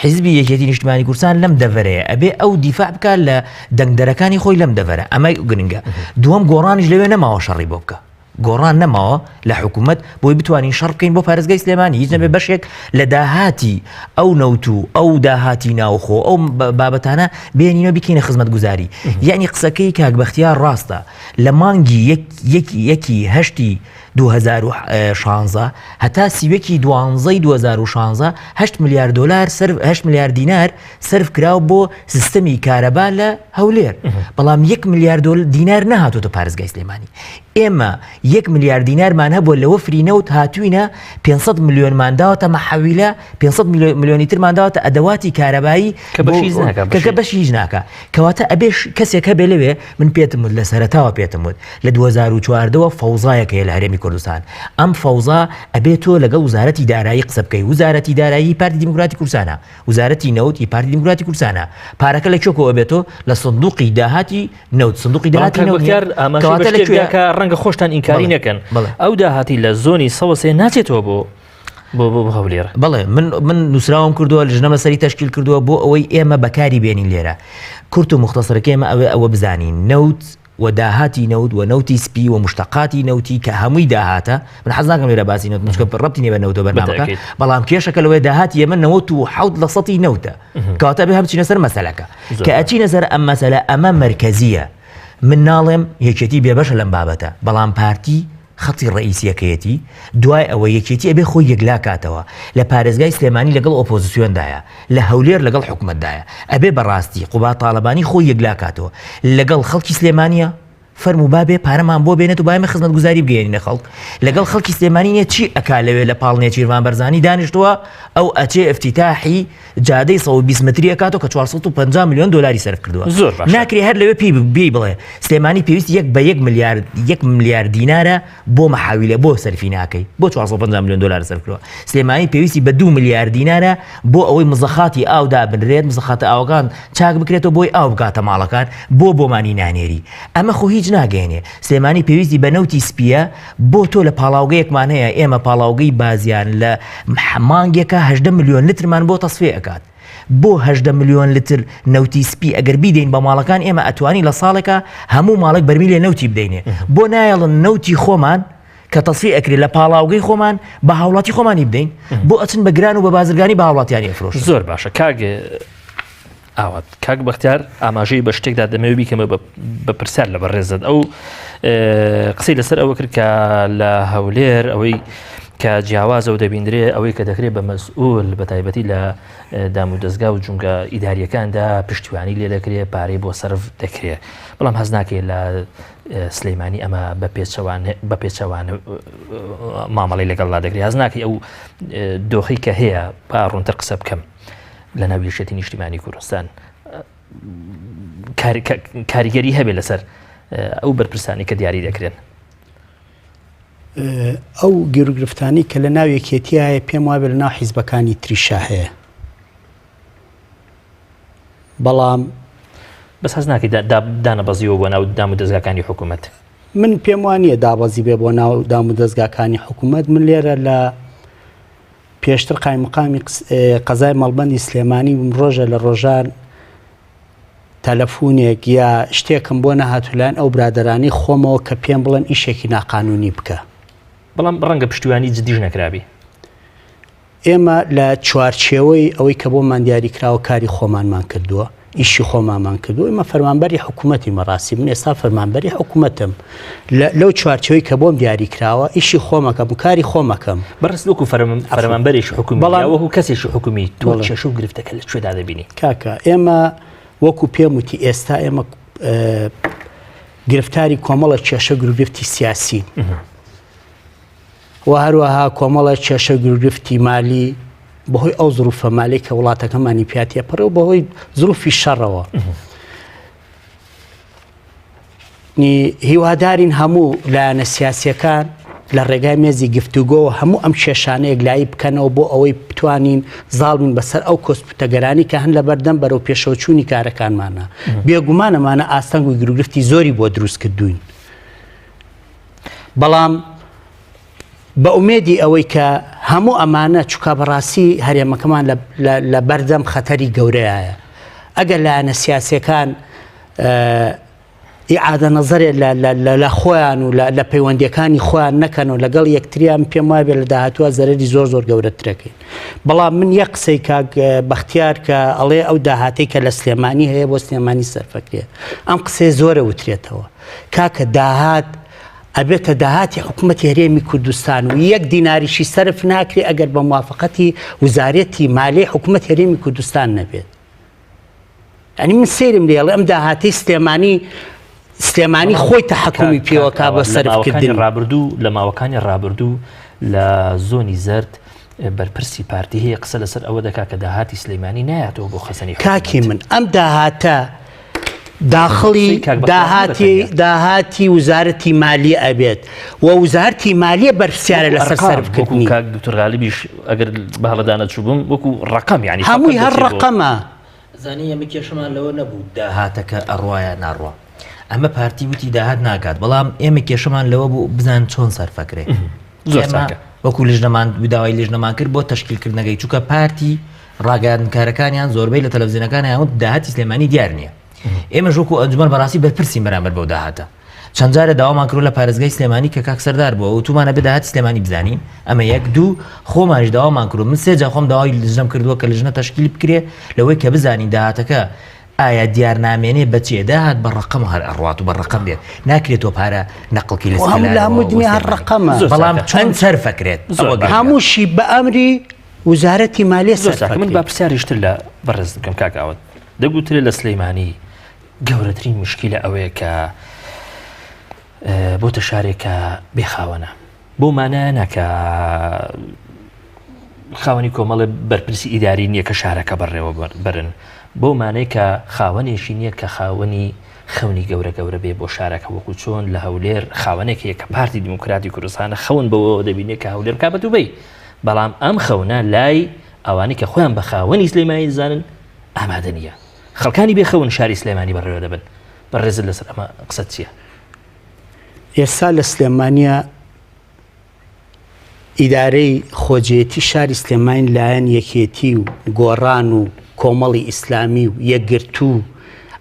حیزبی یەکێتی نیشتیمانی کوردستان لەم دەڤەرەیە ئەبێ ئەو دیفاع بکات لە دەنگدەرەکانی خۆی لەم دەڤەرە ئەمە گرنگە دووەم گۆڕانیش لەوێ نەماوە شەڕی بۆ بکە گۆڕان نەماوە لە حکوومەت بۆی بتوانین شەڕ بکەین بۆ پارێزگای سلێمانی هیچ نەبێ بەشێک لە داهاتی ئەو نەوت و ئەو داهاتی ناوخۆ ئەو بابەتانە بێنینەوە بکەینە خزمەت گوزاری یعنی قسەکەی کاک بەختیار ڕاستە لە مانگی یەکی هەشتی 2016 هەتا سیوەکی 2016 8 میلیارد دلار 8 میلیارد دینار سرف کراو بۆ سیستەمی کارەبا لە هەولێر بەڵام 1 میلیارد دینار نەهاتۆتە پارێزگای سلێمانی ئێمە 1 میلیارد دینارمان هەبووە لەوە فرینەوت هاتووینە 500 میلیۆنمان داوەتە مەحەویلە 500 میلیۆنی ترمان داوەتە ئەدەواتی کارەبایی کە بەشی هیچ ناکە کەواتە ئەبێ کەسێک هەبێ لەوێ من پێتم وت لە سەرەتاوە پێتم وت لە 2014 فەوزایەکە لە هەرێمی کوردستان ئەم فەوزا ئەبێت تۆ لەگەڵ وزارەتی دارایی قسە بکەی وزارەتی دارایی پارتی دیموکراتی کوردستانە وزارەتی نەوتی پارتی دیموکراتی کوردستانە پارەکە لە چۆکەوە بێتۆ لە سندوقی داهاتی نەوت سندوقی داهاتی ڕەنگە خۆشتان ئینکاری نەکەن ئەو داهاتی لە زۆنی سەوەسێ ناچێتەوە بۆ هەولێرە بەڵێ من نووسراوم کردووە لەژنەمە سەری تەشکیل کردووە بۆ ئەوەی ئێمە بەکاری بێنین لێرە کورت و مختصرەکە ئێمە ئەوە بزانین نەوت و داهاتی نەوت و نەوتی سپی و مشتقاتی نەوتی کە هەمووی داهاتە من حەز ناکەم لێرە باسی نەوت مشکل ڕەبتی نیە بە نەوتە بەرنامەکە بەڵام کێشەکە لەوەی داهاتی ئێمە 97% نەوتە کەواتە بێ هەمچینە سەر مەسەلەکە کە ئەچینە سەر ئەم مەسەلە ئەمە مرکزیە من ناڵێم یەکێتی بێبەشە لەم بابەتە بەڵام پارتی خەتی ڕئیسیەکەیەتی دوای ئەوە یەکێتی ئەبێ خۆی یەکلا کاتەوە لە پارێزگای سلێمانی لەگەڵ ئۆپۆزیسیۆندایە لە هەولێر لەگەڵ حکوومەتدایە ئەبێ بەڕاستی قوبات تاالبانی خۆی یەکلا کاتەوە لەگەڵ خەڵکی سلێمانیە فەرمو بابێ پارەمان بۆ بێنێت و باێمە خزمەت گوزاری بگەێنینە خەڵک لەگەڵ خەڵکی سلێمانی نیە چی ئەکا لەوێ لە پاڵنێ چیروان بەرزانی دانیشتووە ئەو ئەچێ ئەفتیتاحی جادەی 120 متری ئەکاتەوە کە 450 میلیۆن دلاری سەرف کردووە ناکرێ هەر لەوێ پێی بڵێ سلێمانی پێویستی 1 میلیارد دینارە بۆ مەحاویلە بۆ سەرفی ناکەی بۆ 450 میلیۆن دلار سەرف کردووە سلێمانی پێویستی بە 2 میلیارد دینارە بۆ ئەوەی مزەخاتی ئاودا بنرێت مزەخاتە ئاوەکان چاک بکرێتەوە بۆی ئاو بکاتە ماڵەکان بۆمانی نانێری ئەمە خۆ هیچ ناگەێنێ سلێمانی پێویستی بە نەوتی سپیە بۆ تۆ لە پاڵاوگەیەکمان هەیە ئێمە پاڵاوگەی بازیان لە مانگێکە 8 میلیۆن لترمان بۆ تەسفێ ئەکات بۆ 8 میلیۆن لتر نەوتی سپی ئەگەر بیدەین بە ماڵەکان ئێمە ئەتوانی لە ساڵێکە هەموو ماڵک بەرمی لێ نەوتی بدەینێ بۆ نایەڵن نەوتی خۆمان کە تەسفێ ئەکرێت لە پاڵاوگەی خۆمان بە هاوڵاتی خۆمانی بدەین بۆ ئەچن بە گران و بە بازرگانی بە هاوڵاتیانی ئەفرۆش زۆر باشە ئاوات کاک بەختیار ئاماژەی بە شتێکدا دەمەوێت بیکەمە بە پرسیار لە بەڕێزت ئەو قسەی لەسەر ئەوە کرد کە لە هەولێر ئەوەی کە جیاوازە و دەبیندرێ ئەوەی کە دەکرێت بە مەسئول بە تایبەتی لە دام و دەستگا و جونگە ئیداریەکاندا پشتیوانی لێ دەکرێت پارەی بۆ سەرف دەکرێت بەڵام هەز ناکەیت لە سلەیمانی ئەمە بە پێچەوان مامەڵی لەگەڵا دەکرێت هەز ناکەی ئەو دۆخی کە هەیە با ڕوونتر قسە بکەم لە ناو یەکێتی نیشتیمانی کوردستان کاریگەری هەبێت لەسەر ئەو بەرپرسانی کە دیاری دەکرێن ئەو گیرروگرفتانی کە لە ناو یەکێتیایە پێم وابێت لە ناو حیزبەکانی تریشا هەیە بەڵام بەس هەز ناکەی دانەبەزیەوە بۆ ناو دام و دەستگاکانی حکوومەت من پێم وانییە دابەزی بێ بۆ ناو دام و دەستگاکانی حکوومەت من لێرە لە پێشتر قایمقامی قەزای مەڵبەندی سلێمانی ڕۆژە لە ڕۆژان تەلەفۆنێک یا شتێکم بۆ نەهاتولایەن ئەو برادەرانی خۆمەوە کە پێم بڵێن ئیشێکی ناقانونی بکە بەڵام ڕەنگە پشتیوانی جدیش نەکرابی ئێمە لە چوارچێوەی ئەوەی کە بۆمان دیاری کراوە کاری خۆمانمان کردووە ئیشی خۆمامان کردو ئمە فەرمانبەری حکوومەتی مەڕاستی من ئێستا فەرمانبەری حکوومەتم لەو چوارچەوەی کە بۆم دیاری کراوە ئیشی خۆمەکەم کاری خۆمەکەم بەڕست وەکو فەرمانبەریش حکومی وەکو کەسێکی حکومی تۆ چێشە و گرفتەکە لە کوێدا دەبینی کاکە ئێمە وەکو پێم وتی ئێستا ئێمە گرفتاری کۆمەڵە کێشە گروگرفتی سیاسی و هەروەها کۆمەڵە کێشە گروگرفتی مالی بەهۆی ئەو زروفە مالی کە وڵاتەکەمانی پیاتە پڕە و بەهۆی زروفی شەڕەوە هیوادارین هەموو لایەنە سیاسیەکان لە ڕێگای مێزی گفتوگۆ هەموو ئەم کێشانەیە گلایی بکەنەوە بۆ ئەوەی بتوانین زاڵبین بەسەر ئەو کۆسپوتەگەرانی کە هەن لە بەردەم بەرەو پێشەوەچوونی کارەکانمانە بێگومانەمانە ئاستەنگ و گروگرفتی زۆری بۆ دروست کردوین بەڵام بە ئومێدی ئەوەی کە هەموو ئەمانە چووکە بەڕاستی هەرێمەکەمان لە بەردەم خەتەری گەورەیە ئەگەر لایەنە سیاسیەکان ئیعادە نەزەرێ لە خۆیان و لە پەیوەندیەکانی خۆیان نەکەن و لەگەڵ یەکتریان پێم وایە لە داهاتووە زەرری زۆر گەورەترەکەین بەڵام من یەک قسەی کاک بەختیار کە ئەڵێ ئەو داهاتەی کە لە سلێمانی هەیە بۆ سلێمانی سەرفەکرێ ئەم قسەی زۆرە وترێتەوە کاکە داهات ئەبێتە داهاتی حکوومەتی هەرێمی کوردستان و یەک دیناریشی سەرف ناکرێ ئەگەر بە موافقەتی وزارەتی مالی حکوومەت هەرێمی کوردستان نەبێت ئەنی من سێرم لێڵێ ئەم داهاتی سلێمانی خۆی تەحەکومی پێوەکا بە سەرفکردنی ڕابردوو لە ماوەکانی ڕابردوو لە زۆنی زەرد بەرپرسی پارتی هەیە قسە لەسەر ئەوە دەکا کە داهاتی سلەیمانی نایەتەوە بۆ خەسەنی کاکی من ئەم داهاتە داخڵی داهاتی وزارەتی مالی ئەبێت و وزارەتی مالیە بەرپرسیارە لەسەر سەرفکردنی دکتۆر غالیبیش ئەگەر بە هەڵەدانە چوو بووم وەکو ڕقم یعنی هەمووی هەر ڕقەمە زانی ئەمە کێشەمان لەوە نەبوو داهاتەکە ئەڕواایە ناڕوە ئەمە پارتی وتی داهات ناکات بەڵام ئێمە کێشەمان لەوە بوو بزان چۆن سەرفەکرێ وەکو لیژنەمان داوای لیژنەمان کرد بۆ تەشکیلکردنەکەی چووکە پارتی ڕاگەاندنکارەکانیان زۆربەی لە تەلەڤیزیۆنەکانیان وت داهاتی سلێمانی دیار نییە ئێمە ژووکو ئەنجومەن بەڕاستی بەرپرسی بەرامبەر بەو داهاتە چەند جارە داوامان کرد لە پارێزگای سلێمانی کە کاک سەردار بووە و تومانە بێ داهاتی سلێمانی بزانین ئەمە یەک دوو خۆمانش داوامان کرد من سێجا خۆم داوای لیژنەم کردووە کە لیژنە تەشکیل بکرێ لەوەی کە بزانین داهاتەکە ئایا دیارنامێنێ بەچێ داهات بە ڕقم هەر ئەڕوات و بە ڕقم بێت ناکرێتەوە پارە نەقڵکی لە هەموو دنیا هەر ڕقەمە بەڵام چەند سەرفەکرێت هەمووشی بە ئەمری وزارەتی مالیە سەرفەکرێت من با پرسیاریشتر لە بەڕێز دەکەم کاکاوت دەگوترێت لە سلەیمانی گەورەترین مشکلە ئەوەیە کە بۆتە شارێکە بێخاوەنە بۆ مانە ناکە خاوەنی کۆمەڵە بەرپرسی ئیداری نییە کە شارەکە بەڕێوە بەرن بۆ مانەیە کە خاوەنێکی نییە کە خاوەنی خەونی گەورە بێ بۆ شارەکە وەکو چۆن لە هەولێر خاوەنێکەیە کە پارتی دیموکراتی کوردستانە خەون بەوە دەبینێت کە هەولێر کا بە دووبەی بەڵام ئەم خەونە لای ئەوانەی کە خۆیان بە خاوەنی سلێمانی دەزانن ئامادە نییە خەڵکانی بێخەون شاری سلێمانی بەڕێوە دەبن بەڕێزت لەسەر ئەمە قسەت چییە؟ ئێستا لە سلێمانیا ئیدارەی خۆجێتی شاری سلێمانی لایەن یەکێتی و گۆڕان و کۆمەڵی ئیسلامی و یەکگرتو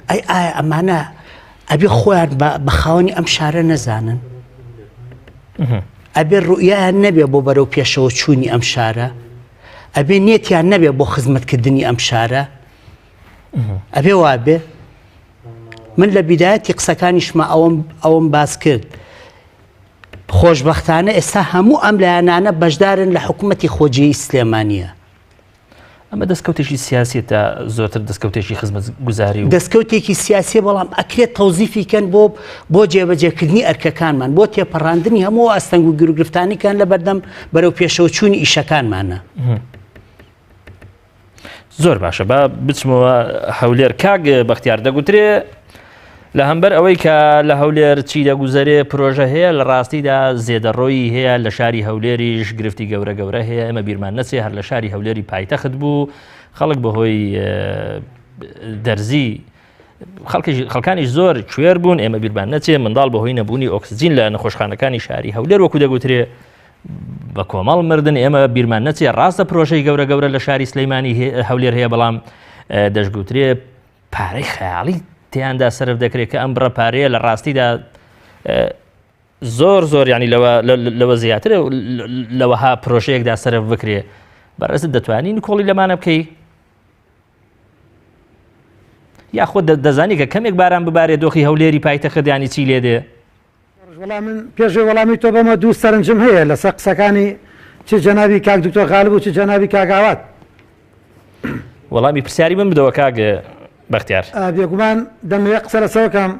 ئایا ئەمانە ئەبێ خۆیان بە خاوەنی ئەم شارە نەزانن ئەبێ ڕوئیان نەبێ بۆ بەرەو پێشەوە چوونی ئەم شارە ئەبێ نێتیان نەبێ بۆ خزمەتکردنی ئەم شارە ئەبێ وابێ من لە بیدایەتی قسەکانیشمە ئەوم باس کرد خۆشببختانە ئێستا هەموو ئەم لایەنانە بەشدارن لە حکوومەتی خۆجیی سلێمانیە. ئەمە دەستکەوتێکی سیاسێتە زۆرتر دەستکەوتێکی خزمەت گوزاری و دەستکەوتێکی سیاسی بەڵام ئەکرێت تەوزیفیکەن بۆ جێبەجێکردنی ئەرکەکانمان بۆ تێپەڕاندنی هەموو ئەستەنگ و گرفتانیکان لە بەردەم بەرەو پێشەوچوونی ئیشەکانمانە. زۆر باشە بە بچمەوە هەولێر کاک بەختیار دەگوترێ لە هەمبەر ئەوەی کە لە هەولێر چی دەگوزارێ پرۆژە هەیە لە ڕاستیدا زێدەڕۆیی هەیە لە شاری هەولێریش گرفتی گەورە هەیە ئەمە بیرمان نەچێ هەر لە شاری هەولێری پایتەخت بوو خەڵک بەهۆی دەرزی خەڵکانیش زۆر کوێر بوون ئێمە بیرمان نەچێ منداڵ بەهۆی نەبوونی ئۆکسجین لە نەخۆشخانەکانی شاری هەولێر وەکو دەگوترێ بە کۆمەڵ مردن ئێمە بیرمان نەچێ ڕاستە پرۆژەی گەورە لە شاری سلەیمانی هەولێر هەیە بەڵام دەشگوترێ پارەی خەیاڵی تیاندا سرف دەکرێت کە ئەم بڕە پارەیە لە ڕاستیدا زۆر ینی لەوە زیاترە لەوەها پرۆژەیەکدا سرف بکرێ بەڕێزت دەتوانین کۆڵی لەمانە بکەی یاخۆ دەزانی کە کەمێک باران ببارێت دۆخی هەولێری پایتەخت ینی چی لێ دێ من پێشێ وەڵامی تۆ بەمە دوو سەرنجم هەیە لەسەر قسەکانی چ جەنابی کاک دکتۆر غالب و چ جەنابی کاگاوات وەڵامی پرسیاری من بدەوە کاک بەختیار بێگومان دەمەوێت قسە لەسەرەکەم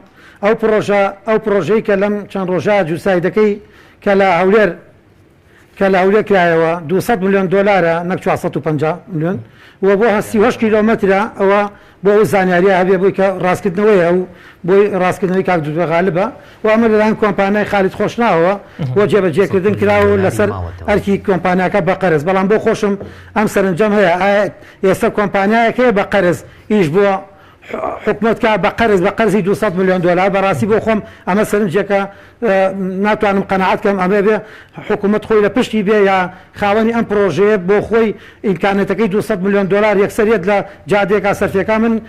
ئەو پرۆژەی کە لەم چەند ڕۆژە جوسای دەکەی کە لە هەولێر کرایەوە 200 میلیۆن دۆلارە نەک 450 میلیۆن و بۆ 38 کیلۆمەترە ئەوە بۆ ئەو زانیاریە هەبێ بۆی کە ڕاستکردنەوەی ئەو بۆی ڕاستکردنەوەی کاک دکتۆر غالبە و ئەمە لەلایەن کۆمپانیای خالید خۆشناوە بۆ جێبەجێکردن کراوە لەسەر ئەرکی کۆمپانیاکە بە قەرز بەڵام بۆ خۆشم ئەم سەرنجەم هەیە ئێستا کۆمپانیایەکەیە بە قەرز ئیش بۆ حکومەتکە بە قەرزی 200 میلیۆن دلار بەڕاستی بۆ خۆم ئەمە سەرنجێکە ناتوانم قەنەعەت کەم ئەمە بێ حکومەت خۆی لە پشتی بێ یا خاوەنی ئەم پرۆژەیە بۆ خۆی ئیمکانەتەکەی 200 میلیۆن دلار یەکسەریت لە جادێکا سەرفیەکە من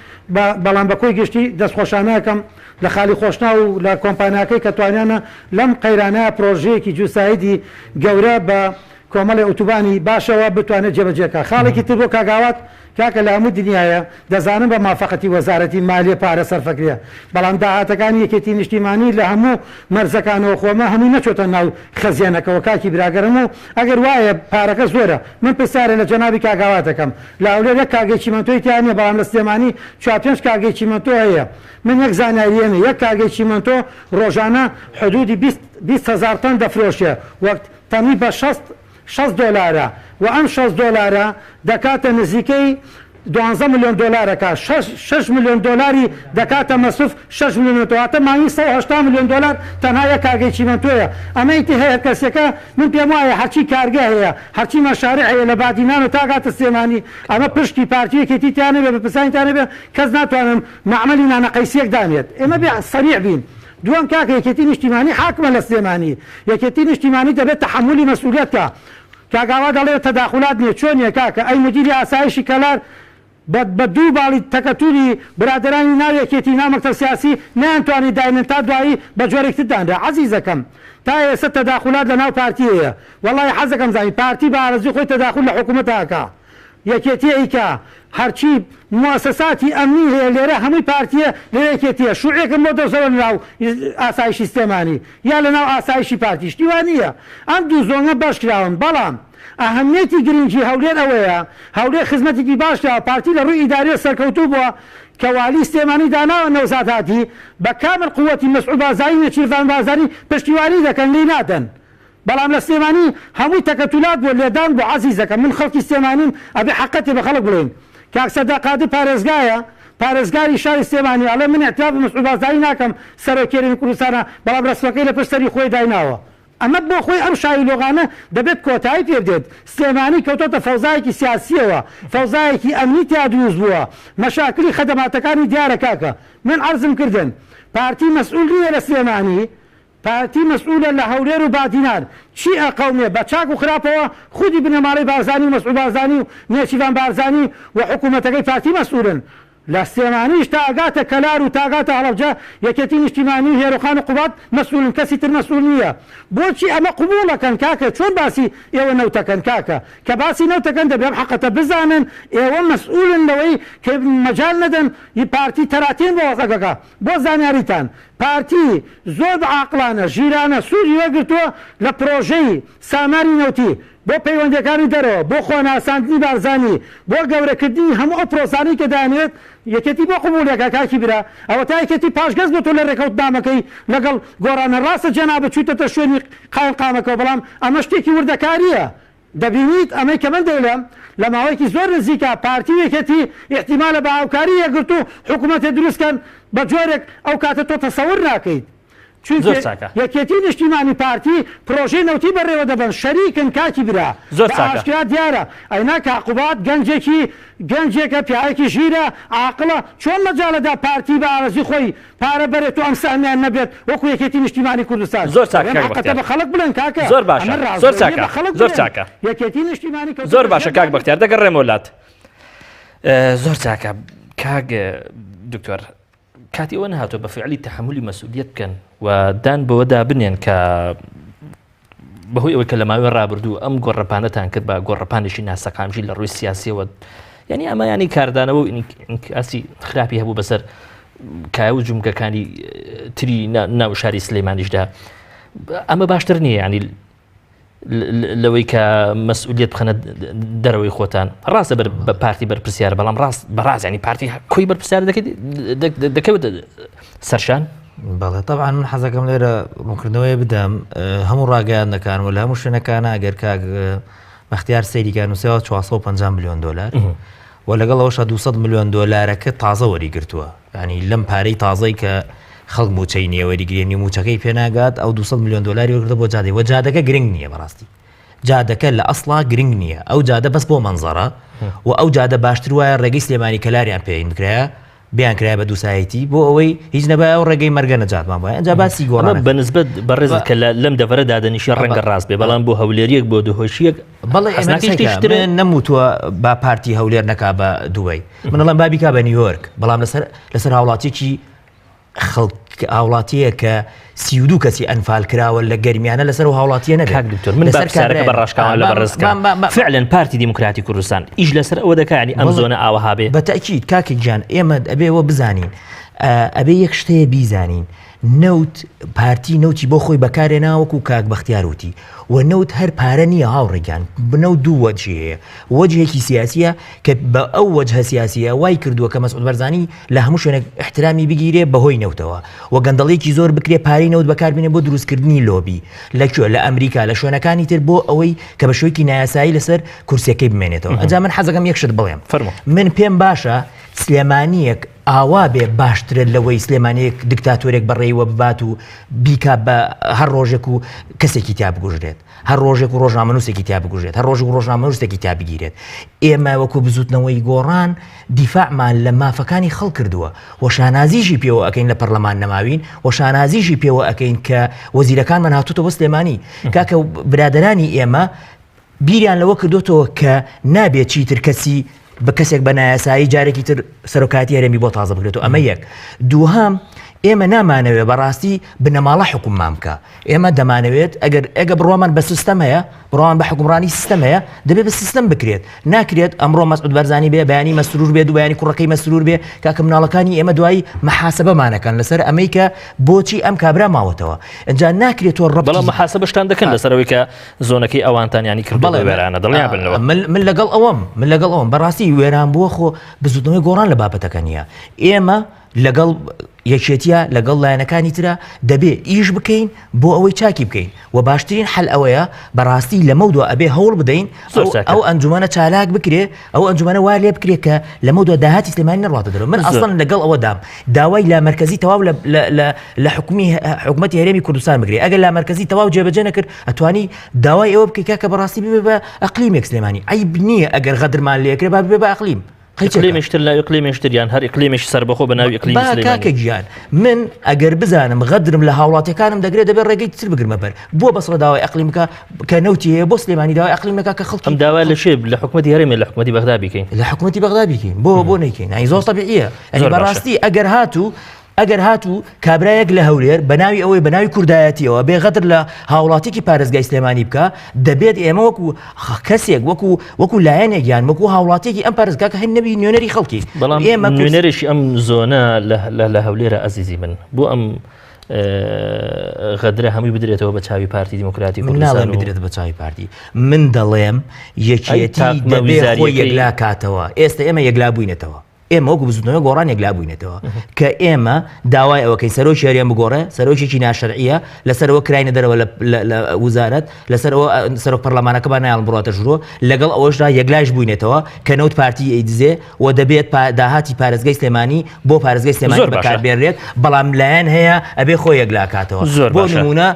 بەڵام بە کۆی گشتی دەستخۆشانەکەم لە خالی خۆشنا و لە کۆمپانیاکەی کە توانیانە لەم قەیرانەیە پرۆژەیەکی جوسایدی گەورە بە کۆمەڵی ئۆتوبانی باشەوە بتوانێت جێبەجێکە خاڵێکی تر بۆ کاگاوات کاکە لە هەموو دنیاە دەزانم بە مافەقەتی وەزارەتی مالیە پارە سەرفەکرێ بەڵام داهاتەکانی یەکێتی نیشتیمانی لە هەموو مەرزەکانەوە خۆمە هەمووی نەچۆتە ناو خەزیانەکەەوە کاکی براگەرم و ئەگەر وایە پارەکە زۆرە من پرسیارە لە جەنابی کاگاواتەکەم لە هەولێر یەک کاگەی چیمەنتۆی تیانە بەڵام لە سلێمانی 4-5 کاگەی چیمەنتۆ هەیە من یەک زانیاریێنە یەک کاگەی چیمەنتۆ ڕۆژانە حدودی 20,000 تەن دەفرۆشێ وەک تەنی بە 6 دۆلارە و ئەم 6 دۆلارە دەکاتە نزیکەی 12 میلیۆن دۆلارەکە 6 میلیۆن دۆلاری دەکاتە مەسوف 6 میلیۆن دۆلارە مانگی 180 میلیۆن دۆلار تەنها یەک کاگەی چیمەنتۆیە ئەمەیتی هەیە کەسێکە من پێم وایە هەرچی کارگە هەیە هەرچی مەشارع هەیە لە بادینان و تاگاتە سلێمانی ئەمە پشتی پارتیەکێتی تیانە بێ بە پرسانیتانە بێ کەس ناتوانم معمەلی نانەقەیسیەک دانێت ئێمە بێ سەریع بین دووەم کاکە یەکێتی نیشتیمانی حاکمە لە سلێمانی یەکێتی نیشتیمانی دەبێت تەحملی مەسئولیەتە کاگاوا دەڵێ تەداخلات نییە چۆنیە کاکە ئەی مدیری ئاسایشی کەلار بە دوو باڵی تەکەتوری برادرانی ناو یەکێتی نامەکتەب سیاسی نەیانتوانی داینن تا دوایی بە جۆرێکترداندا عەزیزەکەم تا ئێستا تەداخلات لە ناو پارتیەیە وەڵی حەزەکەم زانی پارتی بە ئارەزوی خۆی تەداخل لە حکوومەتەکە یەکێتی ئەیکە هەرچی موسەساتی ئەمنی هەیە لێرە هەمووی پارتیە لێرەکێتیە شوعێکم بۆ دەسەوە ناو ئاسایشی سلێمانی یا لە ناو ئاسایشی پارتیش دیوانە ئەم دوو زۆنگە بەشکراون بەڵام ئەهەمیەتی گرنگی هەولێر ئەوەیە هەولێر خزمەتێکی باشە پارتی لە ڕووی ئیدارە سەرکەوتوو بووە کەوالی سلێمانی داناوە نەوزاداتی بە کامل قووەتی مەسعود بازاری نەچیروان بازاری پشتیوانی دەکەن لێ نادەن بەڵام لە سلێمانی هەمووی تەکەتولات بۆ لێدان بۆ عەزیزەکە من خەڵکی سلێمانیم ئەبێ حەقەتی بە خەڵک بڵێن کاک سەدا قادر پارێزگایە پارێزگاری شاری سلێمانی ئەڵێ من اعتراف بە مەسعود بازاری ناکەم سەرۆکێرانی کوردستانە بەڵام ڕسمەکەی لە پشت سەری خۆی دایناوە ئەمە بۆ خۆی ئەم شایلۆغانە دەبێت کۆتایی پێ بدێت سلێمانی کەوتۆتە فەوزایەکی سیاسیەوە فەوزایەکی ئەمنی تیا دروست بووە مەشاکلی خەدەماتەکانی دیارە کاکە من عەرزم کردن پارتی مەسئول نییە لە سلێمانی پارتی مەسئولە لە هەولێر و بادینان چی ئەقەومێ بە چاک و خراپەوە خودی بنەماڵەی بارزانی و مەسعود بارزانی و نێچیروان بارزانی و حکوومەتەکەی پارتی مەسئولن لە سلێمانیش تاگاتە کەلار و تاگاتە هەڵەبجە یەکێتی نیشتیمانی و هێرەخان و قوبات مەسئولن کەسی تر مەسئول نییە بۆچی ئەمە قبوڵەکەن کاکە چۆن باسی ئێوە نەوتەکەن کاکە کە باسی نەوتەکەن دەبێت حەقەتە بزانن ئێوە مەسئولن لەوەی کە مەجال نەدەن پارتی تەراتین بۆ وەزەکەکە بۆ زانیاریتان پارتی زۆر عاقلانە ژیرانە سووری وەگرتووە لە پرۆژەی سامانی نەوتی بۆ پەیوەندەکانی دەرەوە بۆ خۆناساندنی بارزانانی بۆ گەورەکردنی هەموو ئەو پرۆسانی کە دانێت یەکەتی بۆ قبولەکە کاکی برا ئەوە تا یەکەتی پاشگەز بۆ تۆ لە ڕێکەوت دامەکەی لەگەڵ گۆڕانە ڕاستە جەنابە چوویتەتە شوێنی قامەکەەوە بەڵام ئەمە شتێکی وردەکاریە دەبینیت ئەمەی کە من دەولەم لە ماوەیەکی زۆر نزیکە پارتی یەکەتی احتیمالە بە هاوکاری یەکگرت و حکوومەتە دروستکەن بە جۆرێک ئەو کاتە تۆ تەسەور ناکەیت یەکێتی نیشتیمانی پارتی پرۆژەی نەوتی بەڕێوە دەبن شەریکن کاکی برا ئاشکرا دیارە ئەینا کاقوبات گەنجێکە پیاەکی ژیرە عاقڵە چۆن مەجاالەدا پارتی بە ئارەزی خۆی پارە بەرێت و ئەم سامیان نەبێت وەکو یەکێتی نیشتیمانی کوردستان زۆر بە خەڵک بڵێن کاکە زۆر باشە زۆر چاکە یەکێتی نیشتیمانی زۆر باشە کاک بەختیار دەگەڕێمە وڵات زۆر چاکە کاک دکتۆر کاتی ئەوە نهاتۆ بە فعلی تحملی مەسئولیت بکەن و دان بەوەدا بنێن کە بەهۆی ئەوەی کە لە ماوەی ڕابردوو ئەم گۆڕەپانەتان کرد بە گۆڕەپانێکی ناسەقامژی لە ڕووی سیاسیەوە یعنی ئەمە ینی کاردانەوە و ئاسی خراپی هەبوو بەسەر کایە و جومگەکانی تری ناو شاری سلەیمانیشدا ئەمە باشتر نییە ینی لەوەی کە مەسئولیت بخەنە دەرەوەی خۆتان ڕاستە بە پارتی بەرپرسیار بەڵام بەڕاست ینی پارتی کۆی بەرپرسیار دەکەوێت سەرشان بەڵێ طبعا من حەزەکەم لێرە ڕوونکردنەوەی بدەم هەموو ڕاگەیان دەکەن و لە هەموو شوێنەکانە ئەگەر کاک بەختیار سەیریکان وسەوە 450 میلیۆن دلار و لەگەڵ ئەوەشە 200 میلیۆن دلارەکە تازە وەریگرتووە ینی لەم پارەی تازەی کە خەڵک موچەی نییە وەریگرێنی موچەکەی پێناگات ئەو 200 میلیۆن دلاری وەرگرتە بۆ جادەی و جادەکە گرنگ نییە بەڕاستی جادەکە لە ئەسڵا گرنگ نییە ئەو جادە بەس بۆ منزەرە و ئەو جادە باشتر وایە ڕێگەی سلێمانی کەلاریان پێین بکرایە بیان کرای بە دووسایەتی بۆ ئەوەی هیچ نەبای ئەو ڕێگەی مەرگە نەجاتمان بۆ ئەنجا باسی گۆڕانە بەنسبەت بەڕێزت کە لەم دەڤەرە دادەنیشی ڕەنگە ڕاست بێ بەڵام بۆ هەولێریەک بۆ دۆهۆشیەک بەڵێ ئێمە نەموتووە با پارتی هەولێر نەکا بە دووبەی منەڵام بابی کا بە نیویۆرک بەڵام لەسەر هاوڵاتێکی هاوڵاتیە کە 32 کەسی ئەنفال کراوە لە گەرمیانە لەسەر و هاوڵاتیە نەبێت من بەسەرەکە بە ڕاشکاوان لە بەڕێزکە فعلەن پارتی دیموکراتی کوردستان ئیش لەسەر ئەوە دەکانی ئەم زۆنە ئاوەها بێ بە تەکید کاکی گیان ئێمە ئەبێەوە بزانین ئەبێ یەک شتەیە بیزانین نەوت پارتی نەوتی بۆ خۆی بەکارێناوەکو کاک بەختیاروتی و نەوت هەر پارە نییە هاوڕێگان بنەوت دوو وەجهەیە وەجهێکی سیاسیە کە بە ئەو وەجهە سیاسیە وای کردووە کە مەسعود بەرزانی لە هەموو شوێنێک احترامی بگیرێ بەهۆی نەوتەوە و گەندەڵێکی زۆر بکرێ پارەی نەوت بەکاربێنێ بۆ دروستکردنی لۆبی لە ئەمریکا لە شوێنەکانی تر بۆ ئەوەی کە بە شوێکی نایاسایی لەسەر کورسەکەی بمێنێتەوە ئەنجا من حەزەکەم یەک شت بڵێم من پێم باشە سلێمانیەک ئاوا بێ باشترە لەوەی سلێمانەیەک دکتاتۆرێک بەڕێوە ببات و بیکا بە هەر ڕۆژێک و کەسێکی تا بگوژرێت هەر ڕۆژێک و ڕۆژنامەنووسێکی تا بگوژێت هەر ڕۆژ و ڕۆژنامەنووسێکی تا بگیرێت ئێمە وەکو بزوتنەوەی گۆڕان دیفاعمان لە مافەکانی خەڵک کردووە و شانازیشی پێوە ئەەکەین لە پەرلەمان نەماوین و شانازیشی پێوە ئەەکەین کە وەزیرەکانمان هاتوتەوە سلێمانی کاکە برادرانی ئێمە بیریان لەوە کردوتەوە کە نابێت چیتر کەسی بە کەسێک بە نایاسایی جارێکی تر سەرۆکاتی هەرێمی بۆ تازە بکرێتەوە ئەمە یەک دووهام ئێمە نامانەوێت بەڕاستی بنەماڵە حکوممان بکە ئێمە دەمانەوێت ئەگە بڕۆمان بە سیستەم هەیە بڕۆمان بە حکومڕانی سیستەم هەیە دەبێت بە سیستەم بکرێت ناکرێت ئەمڕۆ مەسعود بەرزانی بێ بەیانی مەسرور بێت و بەیانی کوڕەکەی مەسرور بێ کاکە مناڵەکانی ئێمە دوایی مەحاسەبەمانەکەن لەسەر ئەمەی کە بۆچی ئەم کابرا ماوەتەوە ئەنجا ناکرێت تۆ ڕەبڵە مەحاسەبەشتان دەکەن لەسەرەوەی کە زۆنەکەی ئەوانتان ینی کردبڵێ وێرانە دڵنیا بنەوە من لەگەڵ ئەوم بەڕاستی وێران بووە خۆ بزوتنەوەی گۆڕان لە بابەتەکە نییە ئێمە لەگەڵ یەکێتیە لەگەڵ لایەنەکانی ترە دەبێ ئیش بکەین بۆ ئەوەی چاکی بکەین و باشترین حل ئەوەیە بەڕاستی لە مەودووە ئەبێ هەوڵ بدەین ئەو ئەنجومەنە چالاک بکرێ ئەو ئەنجومەنە وا لێ بکرێت کە لە مەودووە داهاتی سلێمانی نەڕاتە دەرەوە من ئەسڵەن لەگەڵ ئەوە دام داوای لا مەرکەزی تەواو لە حکومەتی هەرێمی کوردستان بگرێ ئەگەر لا مەرکەزی تەواو جێبەجێ نەکرد ئەتوانی داوای ئەوە بکەیت کە بەڕاستی ببێ بە ئەقلیمێک سلێمانی عیب نییە ئەگەر غەدرمان لێکرێ با ببێ بە ئەقلیم ئیقلیمێشتر لا ئیقلیمێشتر یان هەر ئیقلیمێش سەربەخۆ بە ناوی ئیقلیم سلێمانی کاکە گیان من ئەگەر بزانم غەدرم لە هاوڵاتیەکانم دەگرێت دەبێت ڕێگەی تر بگرمە بەر بۆ بەسڵە داوای ئەقلیمکە کە نەوتی هەیە بۆ سلێمانی داوای ئەقلیمەکە کە خەڵکی ئەم داوا لە شێ لە حکومەتی هەرێمی لە حکومەتی بەغدا بیکەین لە حکومەتی بەغدا بیکەین بۆ نەیکەین ئەی زۆر تەبیعیە ئەنی بەڕاستی ئەگەر هاتوو کابرایەک لە هەولێر بەناوی ئەوەی بەناوی کوردایەتیەوە بێغەدر لە هاوڵاتێکی پارێزگای سلێمانی بکە دەبێت ئێمە وەکو کەسێک وەکو لایەنێک یان وەکو هاوڵاتێکی ئەم پارێزگاکە هەن نەبی نوێنەری خەڵکی بەڵام نوێنەرێکی ئەم زۆنە لە هەولێرە ئەزیزی من بۆ ئەم غەدرە هەمووی بدرێتەوە بە چاوی پارتی دیموکراتی کوردستان بدرێت بە چاوی پارتی من دەڵێم یەکێتی دەبێت خۆی یەکلا کاتەوە ئێستا ئێمە یەکلا بووینێتەوە ئێمە وەکو بزوتنەوە گۆڕان یەکلا بووینێتەوە کە ئێمە داوای ئەوەکەی سەرۆکی هەرێم بگۆڕێ سەرۆکێکی ناشەرعیە لەسەرەوە کراینە دەرەوە لە وزارەت لەسەرەوە سەرۆک پەرلەمانەکە بە نایڵ بڕاتە ژوورۆ لەگەڵ ئەوەشدا یەکلاش بووینێتەوە کە نەوت پارتی ئەیدزێ و دەبێت داهاتی پارێزگای سلێمانی بۆ پارێزگای سلێمانی بەکاربێنرێت بەڵام لایەن هەیە ئەبێ خۆی یەکلا کاتەوە بۆ نمونە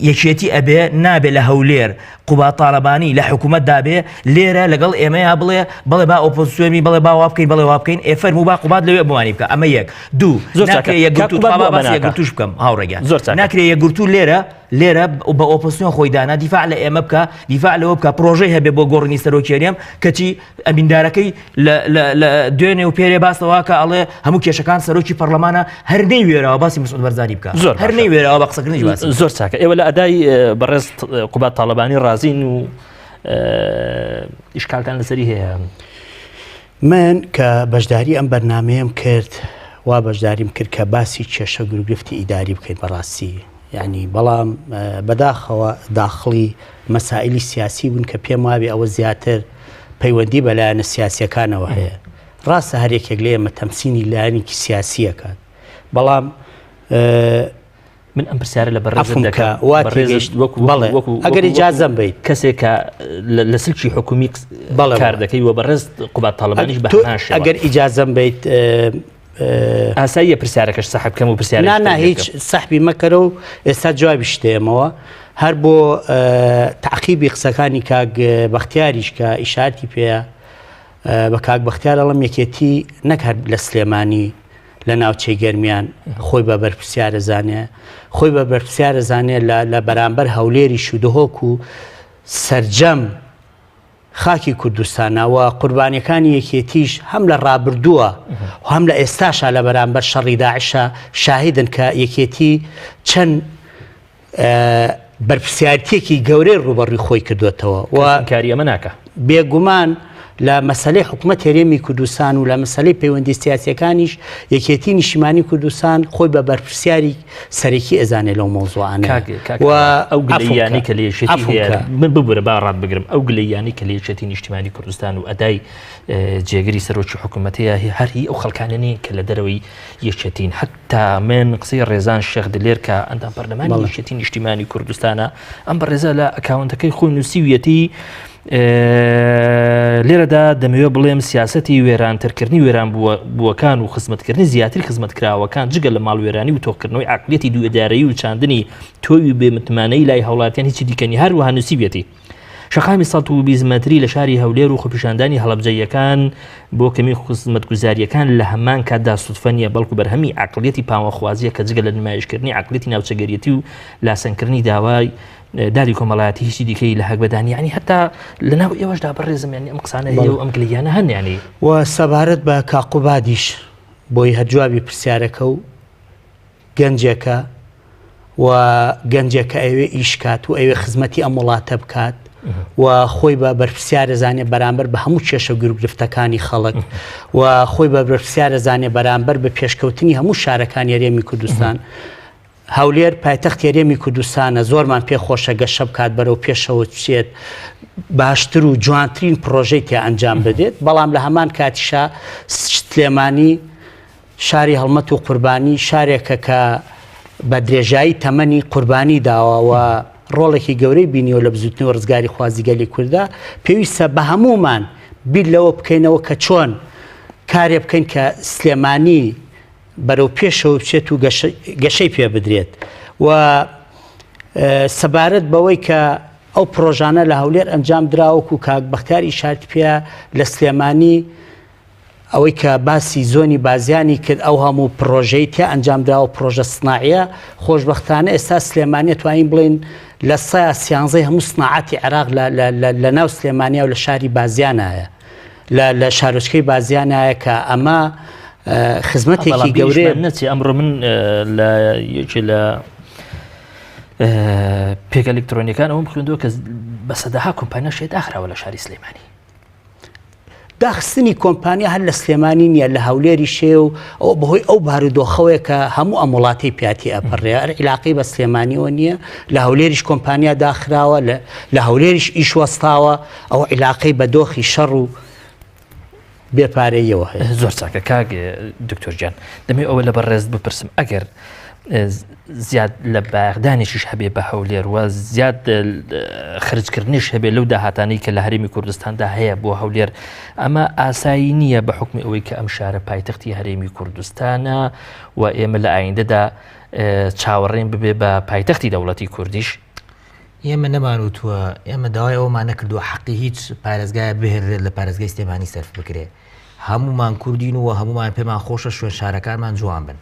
یەکێتی ئەبێ نابێت لە هەولێر قوبا تاالبانی لە حکوومەت دابێ لێرە لەگەڵ ئێمەیا بڵێ با ئۆپۆزیسیۆنی بڵێ با وا بکەین بڵێ وا بکەین فەرموو با قوبات لەوێ بوانی بکە ئەمە یەک دوو یەکگرتوش بکەم هاوڕێگە ناکرێت یەکگرتو لێرە بە ئۆپۆزیسیۆن خۆی دانا دیفاع لە ئێمە بکە دیفاع لەوە بکە پرۆژەی هەبێ بۆ گۆڕنی سەرۆکی هەرێم کەچی ئەمیندارەکەی لە دوێنێ و پێرێ باسەوە کە ئەڵێ هەموو کێشەکان سەرۆکی پەرلەمانە هەر نەیوێرەوە باسی مسعود بەرزانی بکە هەر نەیوێرەوە بە قسەکردنی باسی زۆر چاکە ئێوە لە ئەدای بەڕێز قوبات تاالبانی ڕازین و ئیشکالتان لەسەری هەیە من کە بەشداری ئەم بەرنامەیەم کرد وا بەشداریم کرد کە باسی کێشە گروپگرفتی ئیداری بکەین بەڕاستی یعنی بەڵام بەداخەوە داخڵی مەسائلی سیاسی بوون کە پێم وابێ ئەوە زیاتر پەیوەندی بەلایەنە سیاسیەکانەوە هەیە ڕاستە هەرێکێک لێ ئێمە تەمسینی لایەنێکی سیاسیەکات بەڵام من ئەم پرسیارە لە بەڕێز ئەگەر ئیجازەم بیت کەسێک کە لە سلکی حکومی کار دەکەی وە بەڕێز قوبات تاالبانیش بەهەمان شێوە ئەگەر ئیجازەم بیت ئاساییە پرسیارەکەش سەحب بکەم و پرسیارە نا هیچ سەحبی مەکەرە و ئێستا جوابی شتێمەوە هەر بۆ تعقیبی قسەکانی کاک بەختیاریش کە ئیشارتی پێە بە کاک بەختیار ئەڵەم یەکێتی نەکات لە سلێمانی لە ناوچەی گەرمیان خۆی بە بەرپرسیارە زانێ خۆی بە بەرپرسیارە زانێ لە بەرامبەر هەولێری شودهۆک و سەرجەم خاکی کوردستانەوە قوربانیەکانی یەکێتیش هەم لە ڕابردووە و هەم لە ئێستاشا لە بەرامبەر شەڕی داعشە شاهیدن کە یەکێتی چەند بەرپرسیارەتێکی گەورەی ڕوبەڕووی خۆی کردوێتەوە و کاری ئەمە ناکە بێگومان لە مەسەلەی حکومەت هەرێمی کوردستان و لە مەسەلەی پەیوەندی سیاسیەکانیش یەکێتی نیشتیمانی کوردستان خۆی بە بەرپرسیاری سەرەکی ئەزانێت لەو مۆزوعانە ئەو گلەیانی کە لێشێتی هەیە من ببوورە با ڕات بگرم ئەو گلەیانی کە لێشێتی نیشتیمانی کوردستان و ئەدای جێگەری سەرۆکی حکوومەتەیە هەری ئەو خەڵکانەنی کە لە دەرەوەی یەکێتین حتا من قسەی ڕێزان شێخ دلێر کە ئەندام پەرلەمانی یەکێتی نیشتیمانی کوردستانە ئەم بەڕێزە لە ئەکاونتەکەی خۆی نووسیویەتی لێرەدا دەمەوێت بڵێم سیاسەتی وێرانترکردنی وێران بووەکان و خزمەتکردنی زیاتری خزمەتکراوەکان جگە لە ماڵوێرانی و تۆکردنەوەی عقلێتی دووئدارایی و چاندنی تۆی بێمتمانەی لای هەوڵاتیان هیچی دیکەنی هەروەها نووسیبێتی شەقامی 120 مەتری لە شاری هەولێر و خۆپیشاندانی هەڵەبجەیەکان بۆ کەمی خزمەتگوزاریەکان لە هەمان کاتدا سوتفەنیە بەڵکو بەرهەمی عقلێتی پاوەخوازیە کە جگە لە نمایشکردنی عقلێتی ناوچەگەریەتی و لاسەنکردنی داوای داری کۆمەڵایەتی هیچی دیکەی لە هەکبەدانی ینی هەتا لەناو ئێوەشدا بەڕێزم ینی ئەم قسانە هەیە و ئەم گلەیانە هەن ینی و سەبارەت بە کاقوبادیش بۆی هەرجوابی پرسیارەکە و گەنجێکە و گەنجێکە ئەوێ ئیشکات و ئەوێ خزمەتی ئەم وڵاتە بکات و خۆی بە بەرپرسیارە زانێ بەرامبەر بە هەموو کێشە گروپگرفتەکانی خەڵک و خۆی بە بەرپرسیارە زانێ بەرامبەر بە پێشکەوتنی هەموو شارەکانی هەرێمی کوردستان هەولێر پایتەخت هەرێمی کوردستانە زۆرمان پێخۆشە گەشە بکات بەرەو پێشەوە بچێت باشتر و جوانترین پرۆژەی تێ ئەنجام بدێت بەڵام لە هەمان کاتیشا سلێمانی شاری هەڵمەت و قوربانی شارێکە کە بە درێژایی تەمەنی قوربانی داوە ڕۆڵێکی گەورەی بینیەوە لە بزوتنەوە ڕزگاری خوازیگەلی کووردا پێویستە بە هەمومان بیر لەوە بکەینەوە کە چۆن کارێ بکەین کە سلێمانی بەرەو پێشەوە بچێت و گەشەی پێ بدرێت و سەبارەت بەوەی کە ئەو پرۆژانە لە هەولێر ئەنجام دراوەکو کاک بەختیاری ئیشارت پێ لە سلێمانی ئەوەی کە باسی زۆنی بازیانی کرد ئەو هەموو پرۆژەی تیا ئەنجام دراوە پرۆژە سناعیە خۆشبەختانە ئێستا سلێمانیە توانین بڵین لە 111 هەموو سناعەتی عێراق لە ناو سلێمانیا و لە شاری بازیانایە لە شارۆچکەی بازیانایە کە ئەمە خزمەتێکی گەورەیە نەچی ئەمڕۆ من لە یەکێ لە پێک ئەلکترۆنیەکان ئەوم خوێندووە کە بە سەدەها کۆمپانیا شێت ئاخراوە لە شاری سلێمانی داخستنی کۆمپانیا هەر لە سلێمانی نیە لە هەولێری شێ و ئەو بەهۆی ئەو بارودۆخەوەیە کە هەموو ئەم وڵاتی پیاتی ئەپەڕێ عیلاقی بە سلێمانیەوە نییە لە هەولێریش کۆمپانیا داخراوە لە هەولێریش ئیش وەستاوە ئەو عیلاقی بە دۆخی شەڕ و بێپارەیەوە هەیە. زۆر چاکە کاک دکتۆر گیان دەمێ ئەوە لە بەڕێز بپرسم ئەگەر زیاد لە باغدانیشیش هەبێ بە هەولێر وە زیاد خرجکردنیش هەبێ لەو داهاتانەی کە لە هەرێمی کوردستاندا هەیە بۆ هەولێر ئەمە ئاسایی نییە بە حکمی ئەوەی کە ئەم شارە پایتەختی هەرێمی کوردستانە و ئێمە لە ئایندەدا چاوەڕێن ببێ بە پایتەختی دەوڵەتی کوردیش. ئێمە نەمانوتووە ئێمە داوای ئەومان نەکردووە حەقی هیچ پارێزگای بهێنرێت لە پارێزگای سلێمانی سەرف بکرێ. هەمومان کوردین و هەمومان پێمان خۆشە شوێن شارەکانمان جوان بن.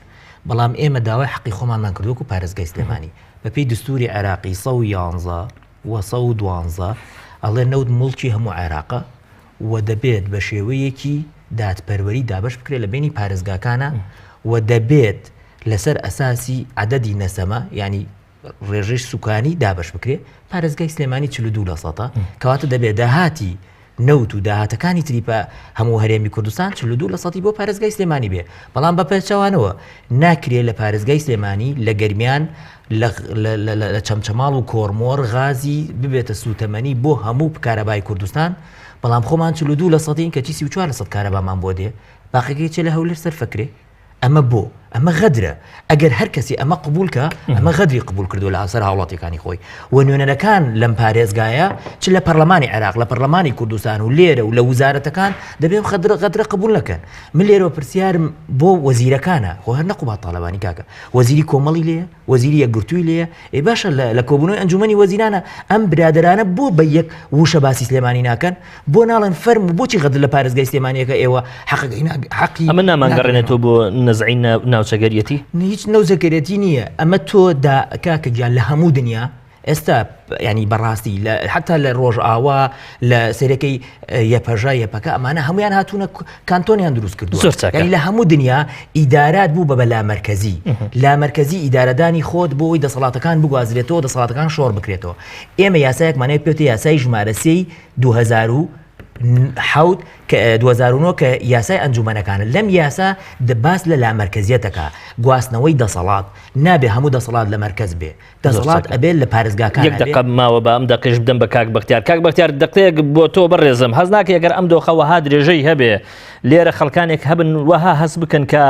بەڵام ئێمە داوای حەقی خۆمانمان کردووە و پارێزگای سلێمانی بەپێی دستوری عێراقی 111 و 112 ئەڵێ نەوت مڵکی هەموو عێراقە و دەبێت بە شێوەیەکی دادپەروەری دابش بکرێت لە بینی پارێزگاکانە و دەبێت لەسەر ئەساسی عەدەدی نەسەمە ینی ڕێژەی سوکانی دابش بکرێت پارێزگای سلێمانی 42% کەواتە دەبێت داهاتی نەوت و داهاتەکانی تریپە هەموو هەرێمی کوردستان 42% بۆ پارێزگای سلێمانی بێ. بەڵام بە پێچەوانەوە ناکرێت لە پارێزگای سلێمانی لە گەرمیان لە چەمچەماڵ و کۆرمۆر غازی ببێتە سوتەمەنی بۆ هەموو کارەبای کوردستان. بەڵام خۆمان 42% کە 34% کارەبامان بۆ دێ باقیەکەی چێ لە هەولێر سەرفەکرێ. ئەمە بۆ ئەمە غەدرە ئەگەر هەر کەسی ئەمە قبولکە ئەمە غەدری قبول کردو لە ئاسەر هاوڵاتیەکانی خۆی و نوێنەرەکان لەم پارێزگایە چ لە پەرلەمانی عێراق لە پەرلەمانی کوردستان و لێرە و لە وزارەتەکان دەبێت غەدرە قبول نەکەن. من لێرەوە پرسیارم بۆ وەزیرەکانە خۆ هەر نەقوبات تاالبانی کاکە وەزیری کۆمەڵی لێە وەزیری یەکگرتووی لێە ئێ باشە لە کۆبوونەوەی ئەنجومەنی وەزیرانە ئەم برادرانە بۆ بە یەک وشە باسی سلێمانی ناکەن بۆ ناڵێن فەرم و بۆچی غەدر لە پارێزگای سلێمانیەکە ئێوە حەقی ئەمە نامانگەڕێنێتەوە بۆ نەزعی ناوچەگەریەتی هیچ نەوزەکەرێتی نییە. ئەمە تۆ کاکە گیان لە هەموو دنیا ئێستا ینی بەڕاستی حتا لە ڕۆژ ئاوا لە سەرەکەی یەپەژە یەپەکە ئەمانە هەمویان هاتوونە کانتۆنیان دروست کردووە. ینی لە هەموو دنیا ئیدارات بوو بە لامەرکەزی لامەرکەزی ئیدارەدانی خۆت بۆی دەسەڵاتەکان بگوازرێتەوە دەسەڵاتەکان شۆڕ بکرێتەوە. ئێمە یاسایەکمانەیە پێوتە یاسای ژمارەسەی 2009 کە یاسای ئەنجومەنەکانە لەم یاسا دەباس لە لامەرکەزیەتەکە گواستنەوەی دەسەڵات نابێ هەموو دەسەڵات لە مەرکەز بێ دەسەڵات ئەبێت لە پارێزگاکان. یەک دقە ماوە بە ئەم دەقیش بدەم بە کاک بەختیار دقەیەک بۆ تۆ بەڕێزم هەز ناکە ئەگەر ئەم دۆخەوەها درێژەی هەبێ لێرە خەڵکانێک هەبن وەها هەست بکەن کە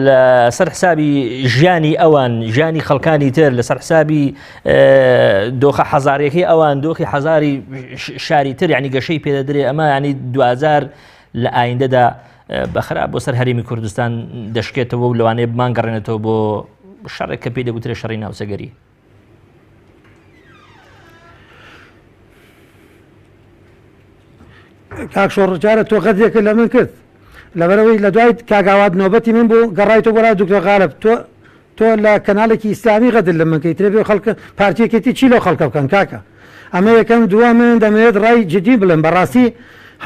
لە سەر حسابی ژیانی ئەوان ژیانی خەڵکانی تر لە سەر حسابی دۆخە حەزارێکی ئەوان دۆخی حەزاری شاری تر یعنی گەشەی پێدەدرێ ئەمە ینی 2000 لە ئایندەدا بەخراب بۆ سەر هەرێمی کوردستان دەشکێتەوە و لەوانەیە بمانگەڕێنێتەوە بۆ شەڕێک کە پێی دەگوترێ شەڕی ناوچەگەری. کاک شۆڕجارە تۆ غەدێکە لە من کرد لەبەرەوەی لە دوای کاگاوات نۆبەتی من بوو گەڕایتەوە بۆ لای دکتۆر غالب تۆ لە کەناڵێکی ئیسلامی غەدر لە من کەیترێ بێ خەڵکە پارتیەکێتی چی لەو خەڵکە بکەن کاکە ئەمە یەکەم دووە من دەمەوێت ڕای جدی بڵێم بەڕاستی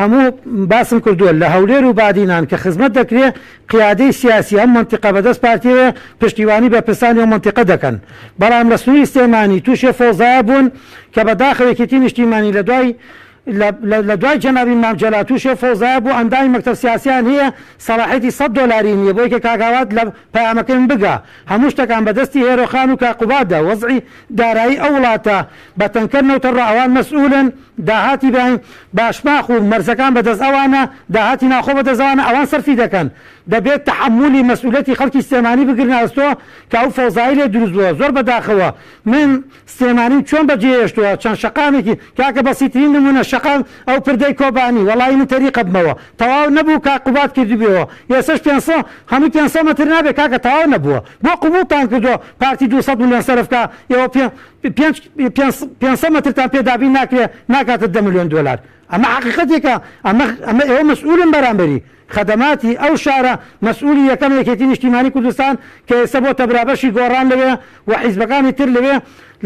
هەموو باسم کردووە لە هەولێر و بادینان کە خزمەت دەکرێت قیادەی سیاسی ئەم منتیقە بەدەست پارتیەوە پشتیوانی بە پرسانی و منتیقە دەکەن. بەڵام لە سنووری سلێمانی تووشێ فۆزایە بوون کە بەداخەوەیەکێتی نیشتیمانی لە دوای جەنابی مام جەلات تووشێ فۆزایە بوو ئەندامی مەکتەب سیاسیان هەیە سەلاحەتی $100 نییە بۆی کە کاگاوات لە پەیامەکە من بگا هەموو شتەکان بەدەستی هێرۆخان و کاقوباتدا وەزعی دارایی ئەو وڵاتە بەتەنکردنەوە ڕە ئەوان مەسئولن داهاتی باشماخ و مەرزەکان بەدەست ئەوانە داهاتی ناخۆ بەدەستەوانە ئەوان سەرفی دەکەن دەبێت تحملی مەسئولەتی خەڵکی سلێمانی بگرن ئەستۆ کە ئەو فەوزایی لێ دروست بووە زۆر بەداخەوە من سلێمانی چۆن بەجێهێشتووە چەند شەقامێکی کاکە بەسیترین نمونە شەقام ئەو پردەی کۆبانی وەڵی من تەریقە بمەوە تەواو نەبوو کاقوبات کردبیەوە ئێسش 500 هەموو 500 مەتر نابێت کاکە تەواو نەبووە بۆ قوبوڵتان کردووە پارتی 200 ملیۆن سەرفکە ئێوە 500 مەترتان پێدابی ناکاتە $10 ملیۆن ئەمە حقیقەتێکە ئەمە ئێوە مەسئولن بەرامبەری خدماتی ئەو شارە مەسئولی یەکەم یەکێتی نیشتیمانی کوردستان کە ئێستا بۆ تەبرابەشی گۆڕان لەوێ و حیزبەکانی تر لەوێ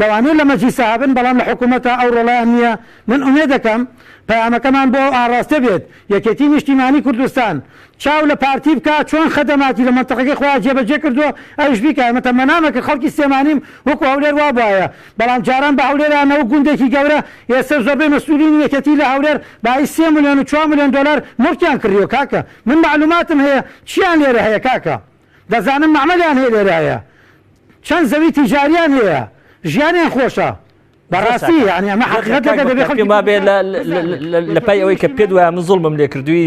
لەوانەیە لە مەجلیسە هەبن بەڵام لە حکوومەتە ئەو ڕۆڵیان نییە. من ئومێد دەکەم پەیامەکەمان بۆ ئاڕاستە بێت یەکێتی نیشتیمانی کوردستان چاو لە پارتی بکە چۆن خەدەماتی لە منتەقەکەی خۆیان جێبەجێ کردووە ئەوش بیکە مەتەمەنامەکە خەڵکی سلێمانیم وەکو هەولێر وا بواە بەڵام جاران بە هەولێرانەوە گوندێکی گەورە ئێستا زۆربەی مەسئولین یەکەتی لە هەولێر بای 3 ملیۆن و 4 ملیۆن دلار مڵکیان کردیوە کاکە من معلوماتم هەیە چیان لێرە هەیە کاکە دەزانم معمەلیان هەیە لێرە هەیە چەند زەوی تیجاریان هەیە ژیانیان خۆشە بەڕاستی یعنی ئەمە حەقیقەتەکە دەبێت خەڵکی بێ لە پای ئەوەی کە پێت وایە من زوڵمم لێ کردووی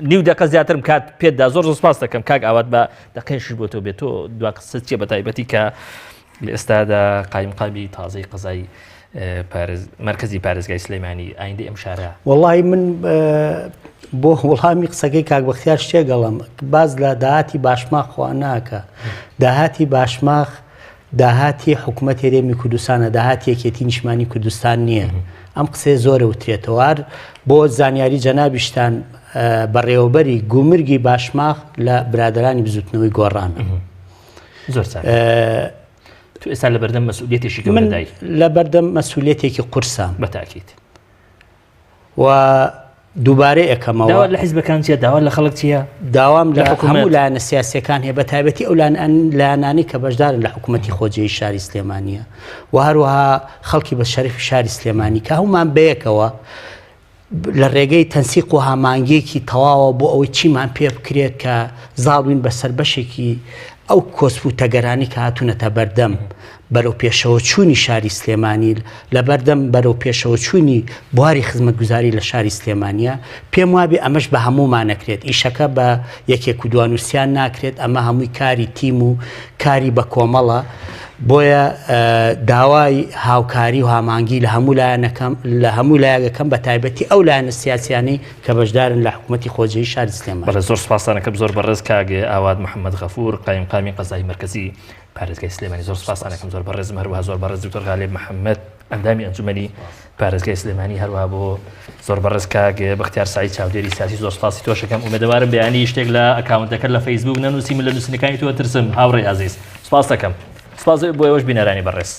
نیو دقە زیاترم کات پێتدا زۆر سپاس دەکەم کاک ئاوات بە دقەیەشی بۆ تۆ بێت تۆ دوا قسە چیە بە تایبەتی کە لە ئێستادا قایمقامی تازەی قەزای مرکزی پارێزگای سلێمانی ئایندە ئەم شارە وەڵی من بۆ وەڵامی قسەکەی کاک بەختیار شتێگەڵم باز لە داهاتی باشماخ خوا ناکە داهاتی باشماخ داهاتی حکوومەت هێرێمی کوردستانە داهاتی یەکێتی نیشتمانی کوردستان نییە ئەم قسێ زۆرە وترێتەوە بۆ زانیاری جەنابیشتان بەڕێوەبەری گومرگی باشماخ لە برادرانی بزوتنەوەی گۆڕانە زۆر تو ئێستا لە بەردەم مەسئولیەتێکی گەورەدای لە بەردەم مەسئولیەتێکی قورسام بەتاکید و دووبارەی ئەەکەمەوە داوا لە حیزبەکان چیە داوا لە خەڵک چییە داوام لە هەموو لایەنە سیاسیەکان هەیە بە تایبەتی ئەو لایەنانی کە بەشدارن لە حکوومەتی خۆجێی شاری سلێمانیە و هەروەها خەڵکی بە شەریف شاری سلێمانی کە هەمومان بەیەکەوە لە ڕێگەی تەنسیق و هامانگیەکی تەواوە بۆ ئەوەی چیمان پێ بکرێت کە زاڵوین بەسەر بەشێکی ئەو کۆسپ و تەگەرانی کە هاتوونەتە بەردەم بەرەو پێشەوە چوونی شاری سلێمانی لە بەردەم بەرەو پێشەوە چوونی بواری خزمەتگوزاری لە شاری سلێمانیە پێم وابێ ئەمەش بە هەمومان نەکرێت ئیشەکە بە یەکێک و دوانووسیان ناکرێت ئەمە هەمووی کاری تیم و کاری بە کۆمەڵە بۆیە داوای هاوکاری و هامانگی لە هەموو لایەکەکەم بە تایبەتی ئەو لایەنە سیاسیانەی کە بەشدارن لە حکوومەتی خۆجێی شاری سلێمانی بەڵێ زۆر سپاسانەکەم زۆر بەڕێز کاگێ ئاوات محەممەد غەفور قایمقامی قەزای مرکزی پارێزگای سلێمانی زۆر سپاسانەکەم زۆر بەڕێزم هەروەها زۆر بەڕێز دکتۆر غالێب محەممەد ئەندامی ئەنجومەنی پارێزگای سلێمانی هەروەها بۆ زۆر بەڕێز کاگێ بەختیار سعید چاودێری سیاسی زۆر سپاسی تۆشەکەم ئومێدەوارم بەیانی شتێک لە ئەکاونتەکە لە فەیسبوک نەنووسی من لە نووسینەکانی تۆ ترسم هاوڕێی ئازیز سپاس دەکەم سپاس بۆ ئەوەش بینەرانی بەڕێز